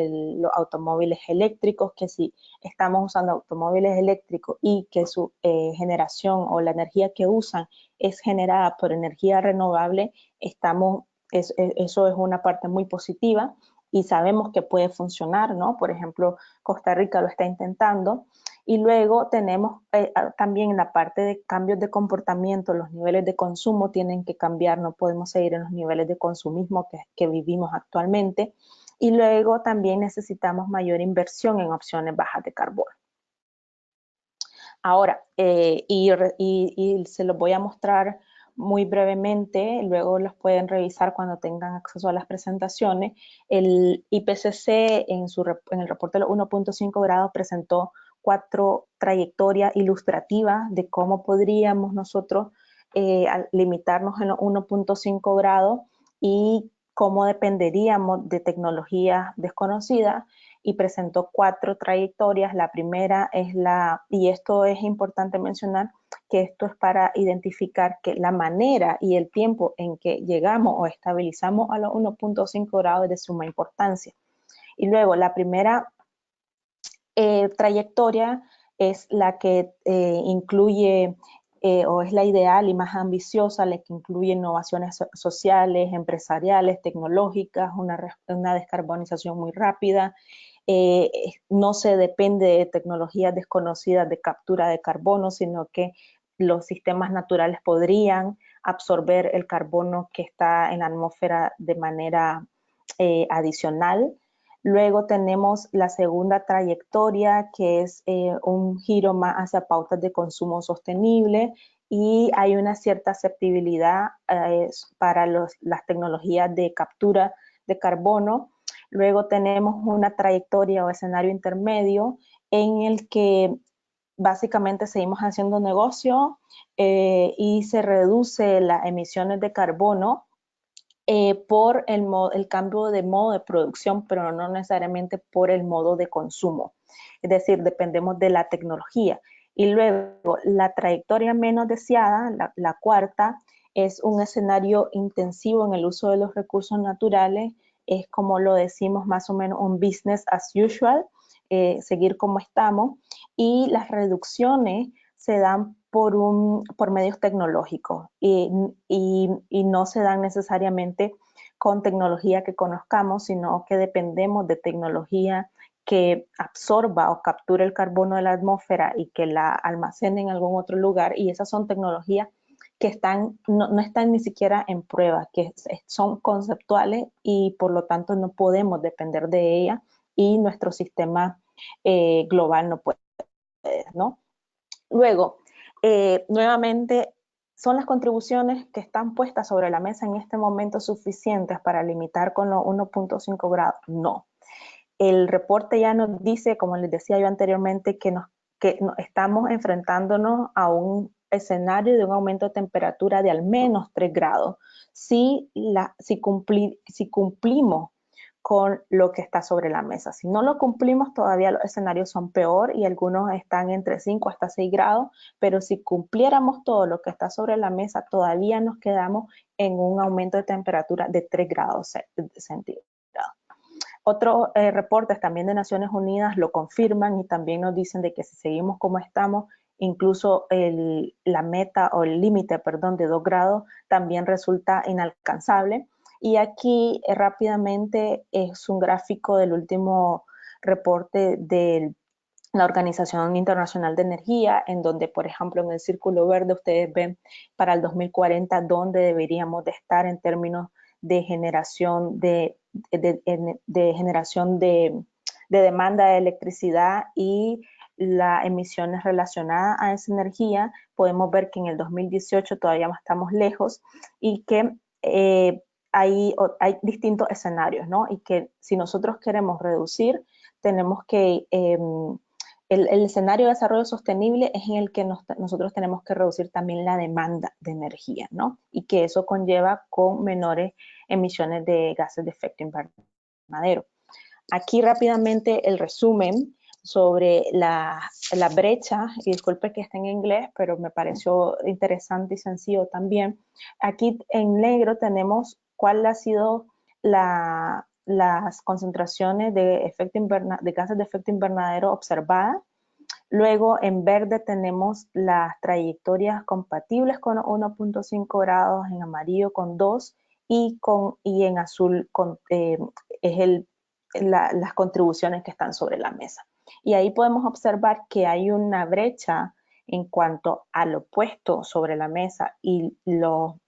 automóviles eléctricos, que si estamos usando automóviles eléctricos y que su generación o la energía que usan es generada por energía renovable, eso es una parte muy positiva y sabemos que puede funcionar, ¿no? Por ejemplo, Costa Rica lo está intentando. Y luego tenemos también la parte de cambios de comportamiento, los niveles de consumo tienen que cambiar, no podemos seguir en los niveles de consumismo que vivimos actualmente. Y luego también necesitamos mayor inversión en opciones bajas de carbono. Ahora, y se los voy a mostrar muy brevemente, luego los pueden revisar cuando tengan acceso a las presentaciones. El IPCC en el reporte de los 1.5 grados presentó 4 trayectorias ilustrativas de cómo podríamos nosotros limitarnos en los 1.5 grados y cómo dependeríamos de tecnologías desconocidas, y presentó 4 trayectorias. La primera es y esto es importante mencionar, que esto es para identificar que la manera y el tiempo en que llegamos o estabilizamos a los 1.5 grados es de suma importancia. Y luego la primera trayectoria es la que incluye o es la ideal y más ambiciosa, la que incluye innovaciones sociales, empresariales, tecnológicas, una descarbonización muy rápida. No se depende de tecnologías desconocidas de captura de carbono, sino que los sistemas naturales podrían absorber el carbono que está en la atmósfera de manera adicional. Luego tenemos la segunda trayectoria, que es un giro más hacia pautas de consumo sostenible, y hay una cierta aceptabilidad para las tecnologías de captura de carbono. Luego tenemos una trayectoria o escenario intermedio en el que básicamente seguimos haciendo negocio y se reduce las emisiones de carbono por el cambio de modo de producción, pero no necesariamente por el modo de consumo. Es decir, dependemos de la tecnología. Y luego, la trayectoria menos deseada, la cuarta, es un escenario intensivo en el uso de los recursos naturales. Es, como lo decimos, más o menos un business as usual, seguir como estamos. Y las reducciones se dan por medios tecnológicos y no se dan necesariamente con tecnología que conozcamos, sino que dependemos de tecnología que absorba o capture el carbono de la atmósfera y que la almacene en algún otro lugar, y esas son tecnologías que no están ni siquiera en prueba, que son conceptuales y por lo tanto no podemos depender de ellas y nuestro sistema global no puede, ¿no? Luego, nuevamente, ¿son las contribuciones que están puestas sobre la mesa en este momento suficientes para limitar con los 1.5 grados? No. El reporte ya nos dice, como les decía yo anteriormente, que estamos enfrentándonos a un escenario de un aumento de temperatura de al menos 3 grados si cumplimos con lo que está sobre la mesa. Si no lo cumplimos, todavía los escenarios son peor y algunos están entre 5 hasta 6 grados, pero si cumpliéramos todo lo que está sobre la mesa, todavía nos quedamos en un aumento de temperatura de 3 grados centígrados. Otros reportes también de Naciones Unidas lo confirman y también nos dicen de que si seguimos como estamos, incluso la meta o el límite, perdón, de 2 grados también resulta inalcanzable. Y aquí rápidamente es un gráfico del último reporte de la Organización Internacional de Energía, en donde, por ejemplo, en el círculo verde ustedes ven para el 2040 dónde deberíamos de estar en términos de generación de demanda de electricidad y las emisiones relacionadas a esa energía. Podemos ver que en el 2018 todavía estamos lejos y que hay distintos escenarios, ¿no? Y que si nosotros queremos reducir, tenemos que el escenario de desarrollo sostenible es en el que nosotros tenemos que reducir también la demanda de energía, ¿no? Y que eso conlleva con menores emisiones de gases de efecto invernadero. Aquí rápidamente el resumen sobre la brecha, y disculpe que esté en inglés, pero me pareció interesante y sencillo también. Aquí en negro tenemos cuál ha sido las concentraciones de gases de efecto invernadero observadas. Luego en verde tenemos las trayectorias compatibles con 1.5 grados, en amarillo con 2 y en azul es las contribuciones que están sobre la mesa. Y ahí podemos observar que hay una brecha en cuanto al opuesto sobre la mesa y lo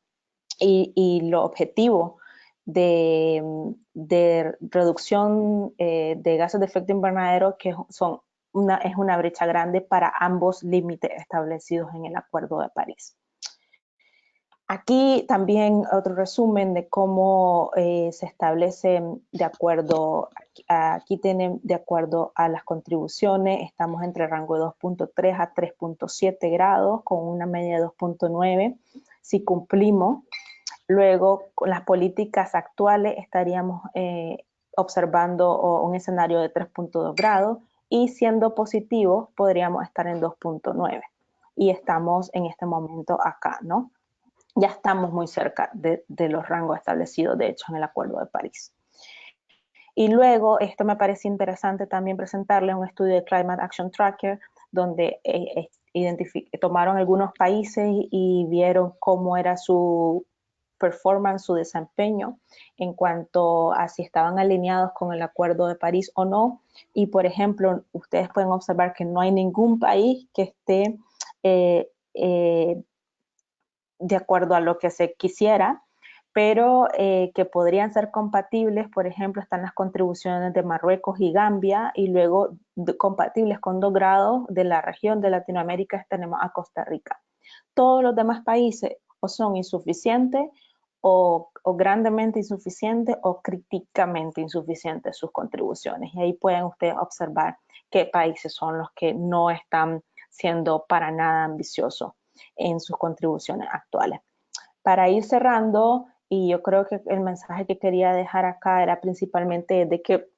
objetivo de reducción de gases de efecto invernadero, que es una brecha grande para ambos límites establecidos en el Acuerdo de París. Aquí también otro resumen de cómo se establece de acuerdo, aquí tienen de acuerdo a las contribuciones, estamos entre el rango de 2.3 a 3.7 grados con una media de 2.9. Si cumplimos, luego con las políticas actuales estaríamos observando un escenario de 3.2 grados y siendo positivos podríamos estar en 2.9 y estamos en este momento acá, ¿no? Ya estamos muy cerca de los rangos establecidos, de hecho, en el Acuerdo de París. Y luego, esto me parece interesante también presentarle un estudio de Climate Action Tracker, donde tomaron algunos países y vieron cómo era su performance, su desempeño, en cuanto a si estaban alineados con el Acuerdo de París o no. Y, por ejemplo, ustedes pueden observar que no hay ningún país que esté de acuerdo a lo que se quisiera, pero que podrían ser compatibles. Por ejemplo, están las contribuciones de Marruecos y Gambia, y luego compatibles con 2 grados de la región de Latinoamérica tenemos a Costa Rica. Todos los demás países o son insuficientes o grandemente insuficientes o críticamente insuficientes sus contribuciones. Y ahí pueden ustedes observar qué países son los que no están siendo para nada ambiciosos en sus contribuciones actuales. Para ir cerrando, y yo creo que el mensaje que quería dejar acá era principalmente de que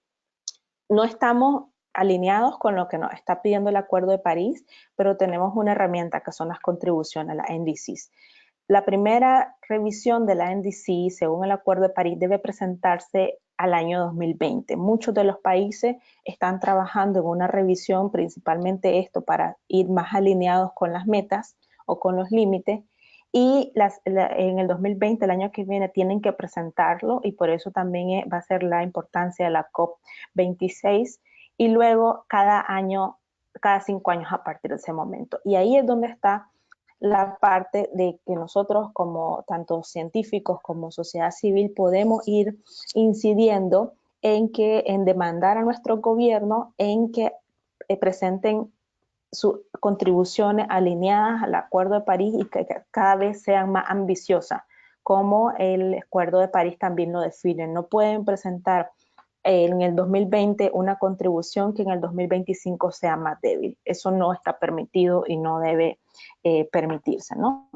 no estamos alineados con lo que nos está pidiendo el Acuerdo de París, pero tenemos una herramienta que son las contribuciones, las NDCs. La primera revisión de la NDC, según el Acuerdo de París, debe presentarse al año 2020. Muchos de los países están trabajando en una revisión, principalmente esto para ir más alineados con las metas o con los límites, y en el 2020, el año que viene, tienen que presentarlo, y por eso también va a ser la importancia de la COP26, y luego cada 5 años a partir de ese momento. Y ahí es donde está la parte de que nosotros, como tanto científicos como sociedad civil, podemos ir incidiendo en demandar a nuestro gobierno en que presenten sus contribuciones alineadas al Acuerdo de París y que cada vez sean más ambiciosas, como el Acuerdo de París también lo define. No pueden presentar en el 2020 una contribución que en el 2025 sea más débil. Eso no está permitido y no debe permitirse, ¿no?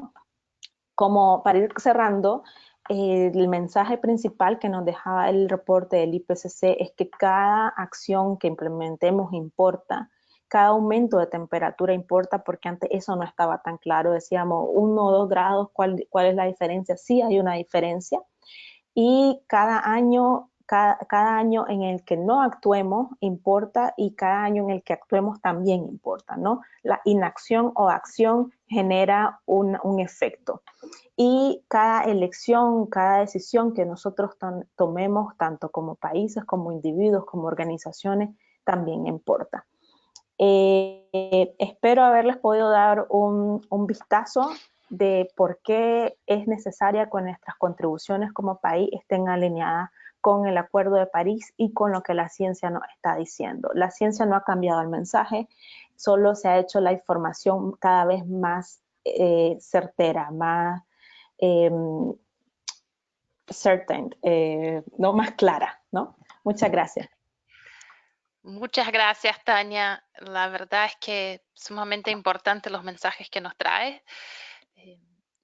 Como para ir cerrando, el mensaje principal que nos dejaba el reporte del IPCC es que cada acción que implementemos importa, cada aumento de temperatura importa, porque antes eso no estaba tan claro. Decíamos 1 o 2 grados, ¿cuál es la diferencia? Sí hay una diferencia. Y cada año en el que no actuemos importa, y cada año en el que actuemos también importa, ¿no? La inacción o acción genera un efecto. Y cada elección, cada decisión que nosotros tomemos, tanto como países, como individuos, como organizaciones, también importa. Espero haberles podido dar un vistazo de por qué es necesaria que nuestras contribuciones como país estén alineadas con el Acuerdo de París y con lo que la ciencia nos está diciendo. La ciencia no ha cambiado el mensaje, solo se ha hecho la información cada vez más certera, más certain, no, más clara, ¿no? Muchas gracias. Muchas gracias, Tania. La verdad es que sumamente importantes los mensajes que nos traes,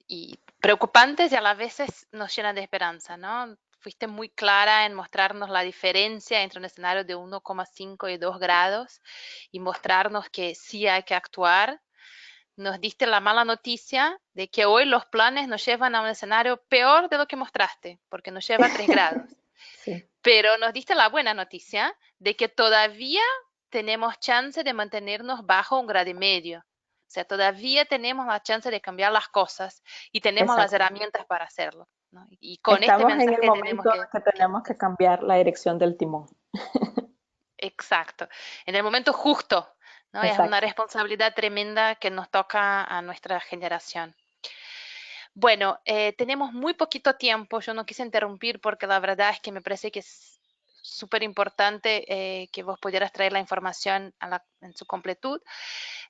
y preocupantes, y a la vez nos llenan de esperanza, ¿no? fuiste muy clara en mostrarnos la diferencia entre un escenario de 1,5 y 2 grados y mostrarnos que sí hay que actuar. Nos diste la mala noticia de que hoy los planes nos llevan a un escenario peor de lo que mostraste, porque nos lleva a 3 grados. Sí, Pero nos diste la buena noticia de que todavía tenemos chance de mantenernos bajo 1,5 grados. O sea, todavía tenemos la chance de cambiar las cosas y tenemos las exacto. herramientas para hacerlo, ¿no? Y con este Estamos en el mensaje tenemos momento que tenemos que cambiar la dirección del timón. exacto, en el momento justo, ¿no? Es una Exacto. responsabilidad tremenda que nos toca a nuestra generación. Bueno, tenemos muy poquito tiempo. Yo no quise interrumpir porque la verdad es que me parece que es súper importante que vos pudieras traer la información en su completud.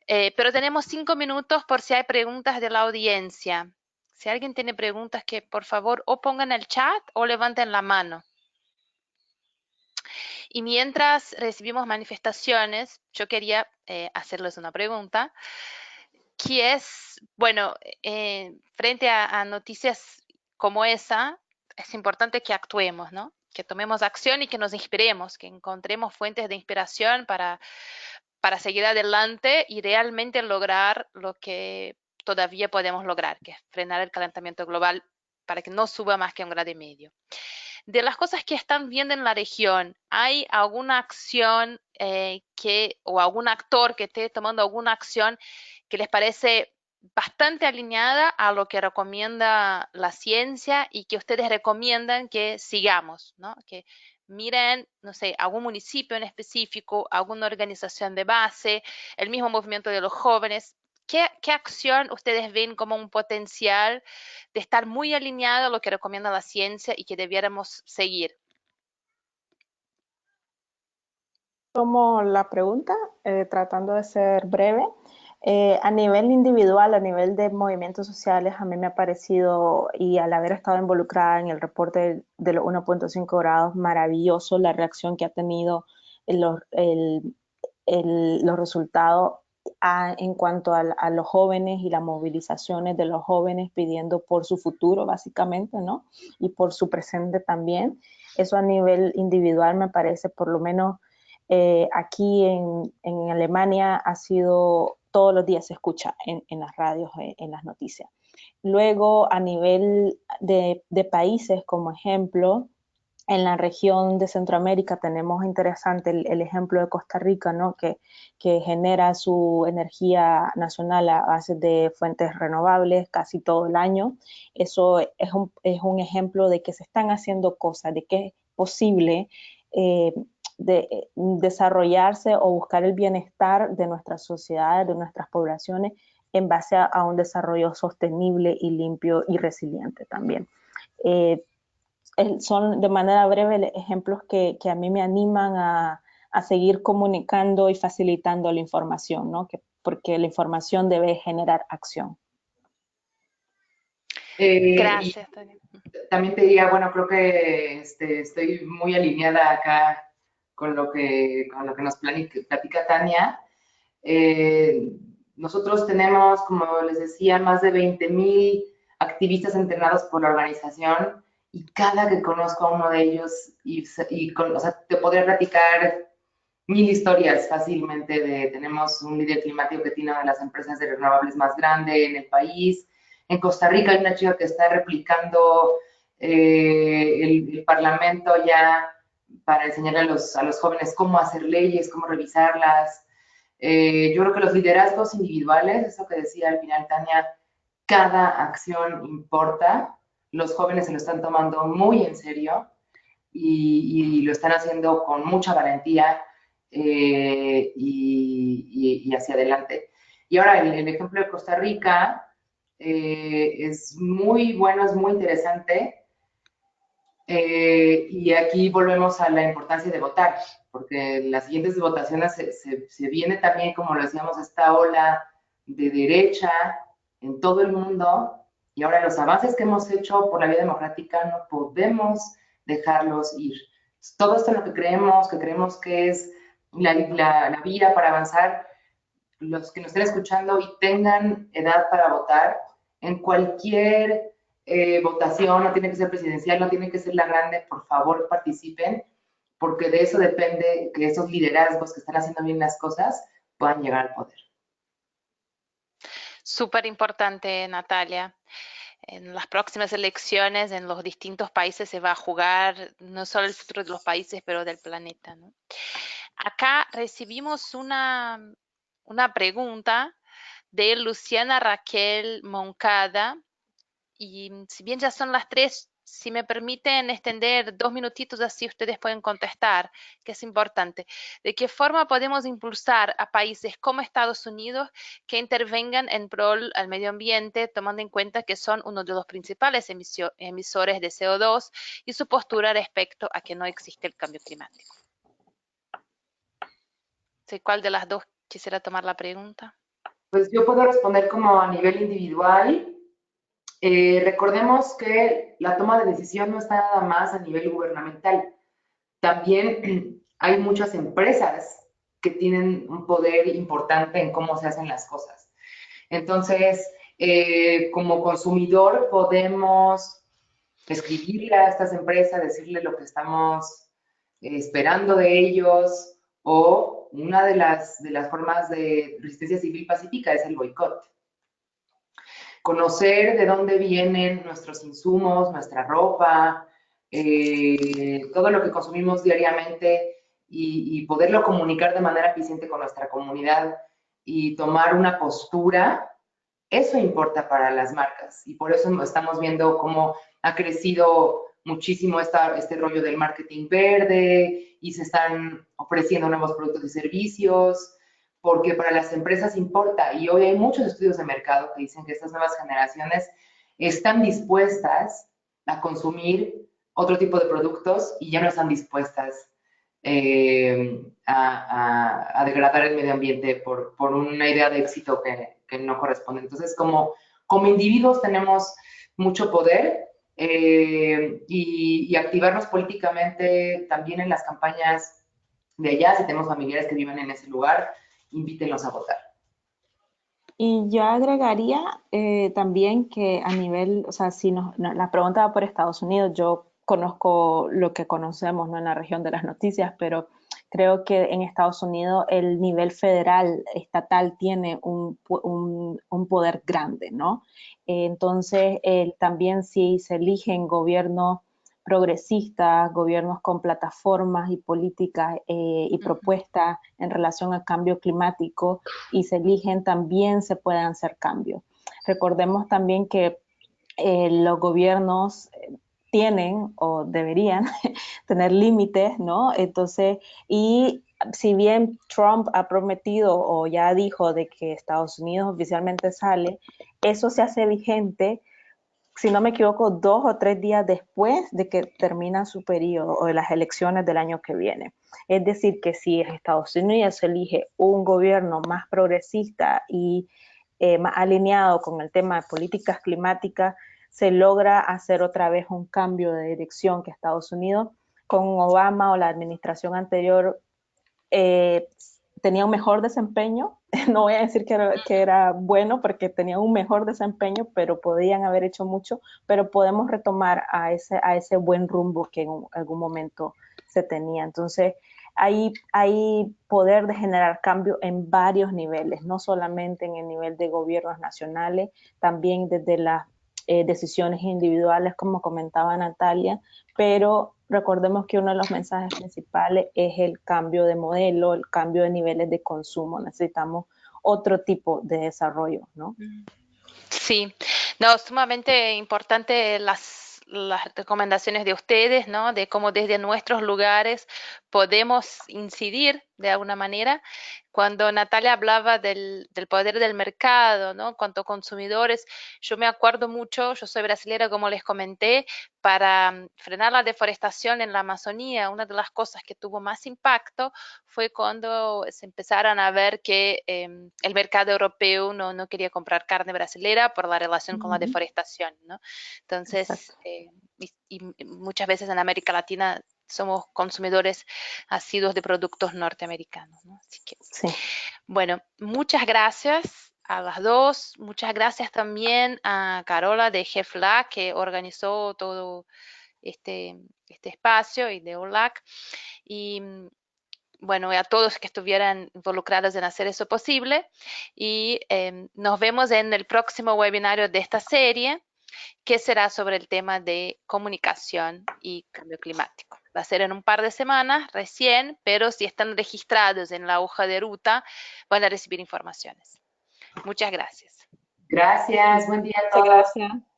Pero tenemos 5 minutos por si hay preguntas de la audiencia. Si alguien tiene preguntas, que por favor o pongan en el chat o levanten la mano. Y mientras recibimos manifestaciones, yo quería hacerles una pregunta, que es, bueno, frente a noticias como esa, es importante que actuemos, ¿no? Que tomemos acción y que nos inspiremos, que encontremos fuentes de inspiración para seguir adelante y realmente lograr lo que todavía podemos lograr, que es frenar el calentamiento global para que no suba más que 1,5 grados. De las cosas que están viendo en la región, ¿hay alguna acción o algún actor que esté tomando alguna acción que les parece bastante alineada a lo que recomienda la ciencia y que ustedes recomiendan que sigamos, ¿no? Que miren, no sé, algún municipio en específico, alguna organización de base, el mismo movimiento de los jóvenes? ¿Qué acción ustedes ven como un potencial de estar muy alineado a lo que recomienda la ciencia y que debiéramos seguir? Tomo la pregunta, tratando de ser breve. A nivel individual, a nivel de movimientos sociales, a mí me ha parecido, y al haber estado involucrada en el reporte de los 1,5 grados, maravilloso la reacción que ha tenido los resultados en cuanto a los jóvenes y las movilizaciones de los jóvenes pidiendo por su futuro, básicamente, ¿no? Y por su presente también. Eso a nivel individual me parece, por lo menos aquí en Alemania, ha sido todos los días se escucha en las radios, en las noticias. Luego, a nivel de países, como ejemplo, en la región de Centroamérica tenemos interesante el ejemplo de Costa Rica, ¿no? Que genera su energía nacional a base de fuentes renovables casi todo el año. Eso es un ejemplo de que se están haciendo cosas, de que es posible desarrollarse o buscar el bienestar de nuestras sociedades, de nuestras poblaciones, en base a un desarrollo sostenible y limpio y resiliente también. Son de manera breve ejemplos que a mí me animan a seguir comunicando y facilitando la información, ¿no? Porque la información debe generar acción. Y Gracias, Tania. también te diría, bueno, creo que estoy muy alineada acá con lo que nos platica Tania. Eh, Nosotros tenemos, como les decía, más de 20,000 activistas entrenados por la organización, y cada que conozco a uno de ellos, o sea, te podría platicar 1,000 historias fácilmente. Tenemos un líder climático que tiene una de las empresas de renovables más grande en el país. En Costa Rica hay una chica que está replicando el parlamento ya para enseñar a los jóvenes cómo hacer leyes, cómo revisarlas. Yo creo que los liderazgos individuales, eso que decía al final Tania, cada acción importa. Los jóvenes se lo están tomando muy en serio y lo están haciendo con mucha valentía y hacia adelante. Y ahora el ejemplo de Costa Rica es muy bueno, es muy interesante. Y aquí volvemos a la importancia de votar, porque en las siguientes votaciones se viene también, como lo decíamos, esta ola de derecha en todo el mundo, y ahora los avances que hemos hecho por la vía democrática no podemos dejarlos ir. Todo esto en lo que creemos que es la vía para avanzar, los que nos estén escuchando y tengan edad para votar, en cualquier votación, no tiene que ser presidencial, no tiene que ser la grande, por favor participen, porque de eso depende que esos liderazgos que están haciendo bien las cosas puedan llegar al poder. Súper importante, Natalia. En las próximas elecciones en los distintos países se va a jugar no solo el futuro de los países, pero del planeta, ¿no? Acá recibimos una pregunta de Luciana Raquel Moncada, y si bien ya son las 3, si me permiten extender 2 minutitos, así ustedes pueden contestar, que es importante. ¿De qué forma podemos impulsar a países como Estados Unidos que intervengan en pro al medio ambiente, tomando en cuenta que son uno de los principales emisores de CO2 y su postura respecto a que no existe el cambio climático? ¿Sí, cuál de las dos quisiera tomar la pregunta? Pues yo puedo responder como a nivel individual. Recordemos que la toma de decisión no está nada más a nivel gubernamental. También hay muchas empresas que tienen un poder importante en cómo se hacen las cosas. Entonces, como consumidor podemos escribirle a estas empresas, decirle lo que estamos esperando de ellos, o una de las formas de resistencia civil pacífica es el boicot. Conocer de dónde vienen nuestros insumos, nuestra ropa, todo lo que consumimos diariamente y poderlo comunicar de manera eficiente con nuestra comunidad y tomar una postura, eso importa para las marcas. Y por eso estamos viendo cómo ha crecido muchísimo este rollo del marketing verde y se están ofreciendo nuevos productos y servicios, porque para las empresas importa. Y hoy hay muchos estudios de mercado que dicen que estas nuevas generaciones están dispuestas a consumir otro tipo de productos y ya no están dispuestas a degradar el medio ambiente por una idea de éxito que no corresponde. Entonces, como individuos tenemos mucho poder y activarnos políticamente también en las campañas de allá. Si tenemos familiares que viven en ese lugar, invítenlos a votar. Y yo agregaría también que a nivel, o sea, si la pregunta va por Estados Unidos, yo conozco lo que conocemos, ¿no?, en la región de las noticias, pero creo que en Estados Unidos el nivel federal, estatal, tiene un poder grande, ¿no? Entonces, también si se eligen gobiernos progresistas, gobiernos con plataformas y políticas y propuestas en relación al cambio climático, y se eligen, también se pueden hacer cambios. Recordemos también que los gobiernos tienen o deberían tener límites, ¿no? Entonces, y si bien Trump ha prometido o ya dijo de que Estados Unidos oficialmente sale, eso se hace vigente, si no me equivoco, 2 o 3 días después de que termina su periodo o de las elecciones del año que viene. Es decir, que si en Estados Unidos se elige un gobierno más progresista y más alineado con el tema de políticas climáticas, se logra hacer otra vez un cambio de dirección que Estados Unidos, con Obama o la administración anterior, tenía un mejor desempeño. No voy a decir que era bueno, porque tenía un mejor desempeño, pero podían haber hecho mucho, pero podemos retomar a ese buen rumbo que en algún momento se tenía. Entonces, hay poder de generar cambio en varios niveles, no solamente en el nivel de gobiernos nacionales, también desde las decisiones individuales, como comentaba Natalia, pero recordemos que uno de los mensajes principales es el cambio de modelo, el cambio de niveles de consumo. Necesitamos otro tipo de desarrollo, ¿no? Sí, no, sumamente importante las recomendaciones de ustedes, ¿no? De cómo desde nuestros lugares podemos incidir de alguna manera. Cuando Natalia hablaba del poder del mercado, ¿no? Cuanto consumidores, yo me acuerdo mucho, yo soy brasilera, como les comenté, para frenar la deforestación en la Amazonía. Una de las cosas que tuvo más impacto fue cuando se empezaron a ver que el mercado europeo no quería comprar carne brasilera por la relación con la deforestación, ¿no? Entonces, y muchas veces en América Latina somos consumidores asiduos de productos norteamericanos, ¿no? Así que, Sí. bueno, muchas gracias. a las dos. Muchas gracias también a Carola de GEFLA que organizó todo este espacio y de OLAC. Y bueno, a todos que estuvieran involucrados en hacer eso posible. Y nos vemos en el próximo webinario de esta serie, que será sobre el tema de comunicación y cambio climático. Va a ser en un par de semanas recién, pero si están registrados en la hoja de ruta, van a recibir informaciones. Muchas gracias. Gracias, buen día a Muchas todos. gracias.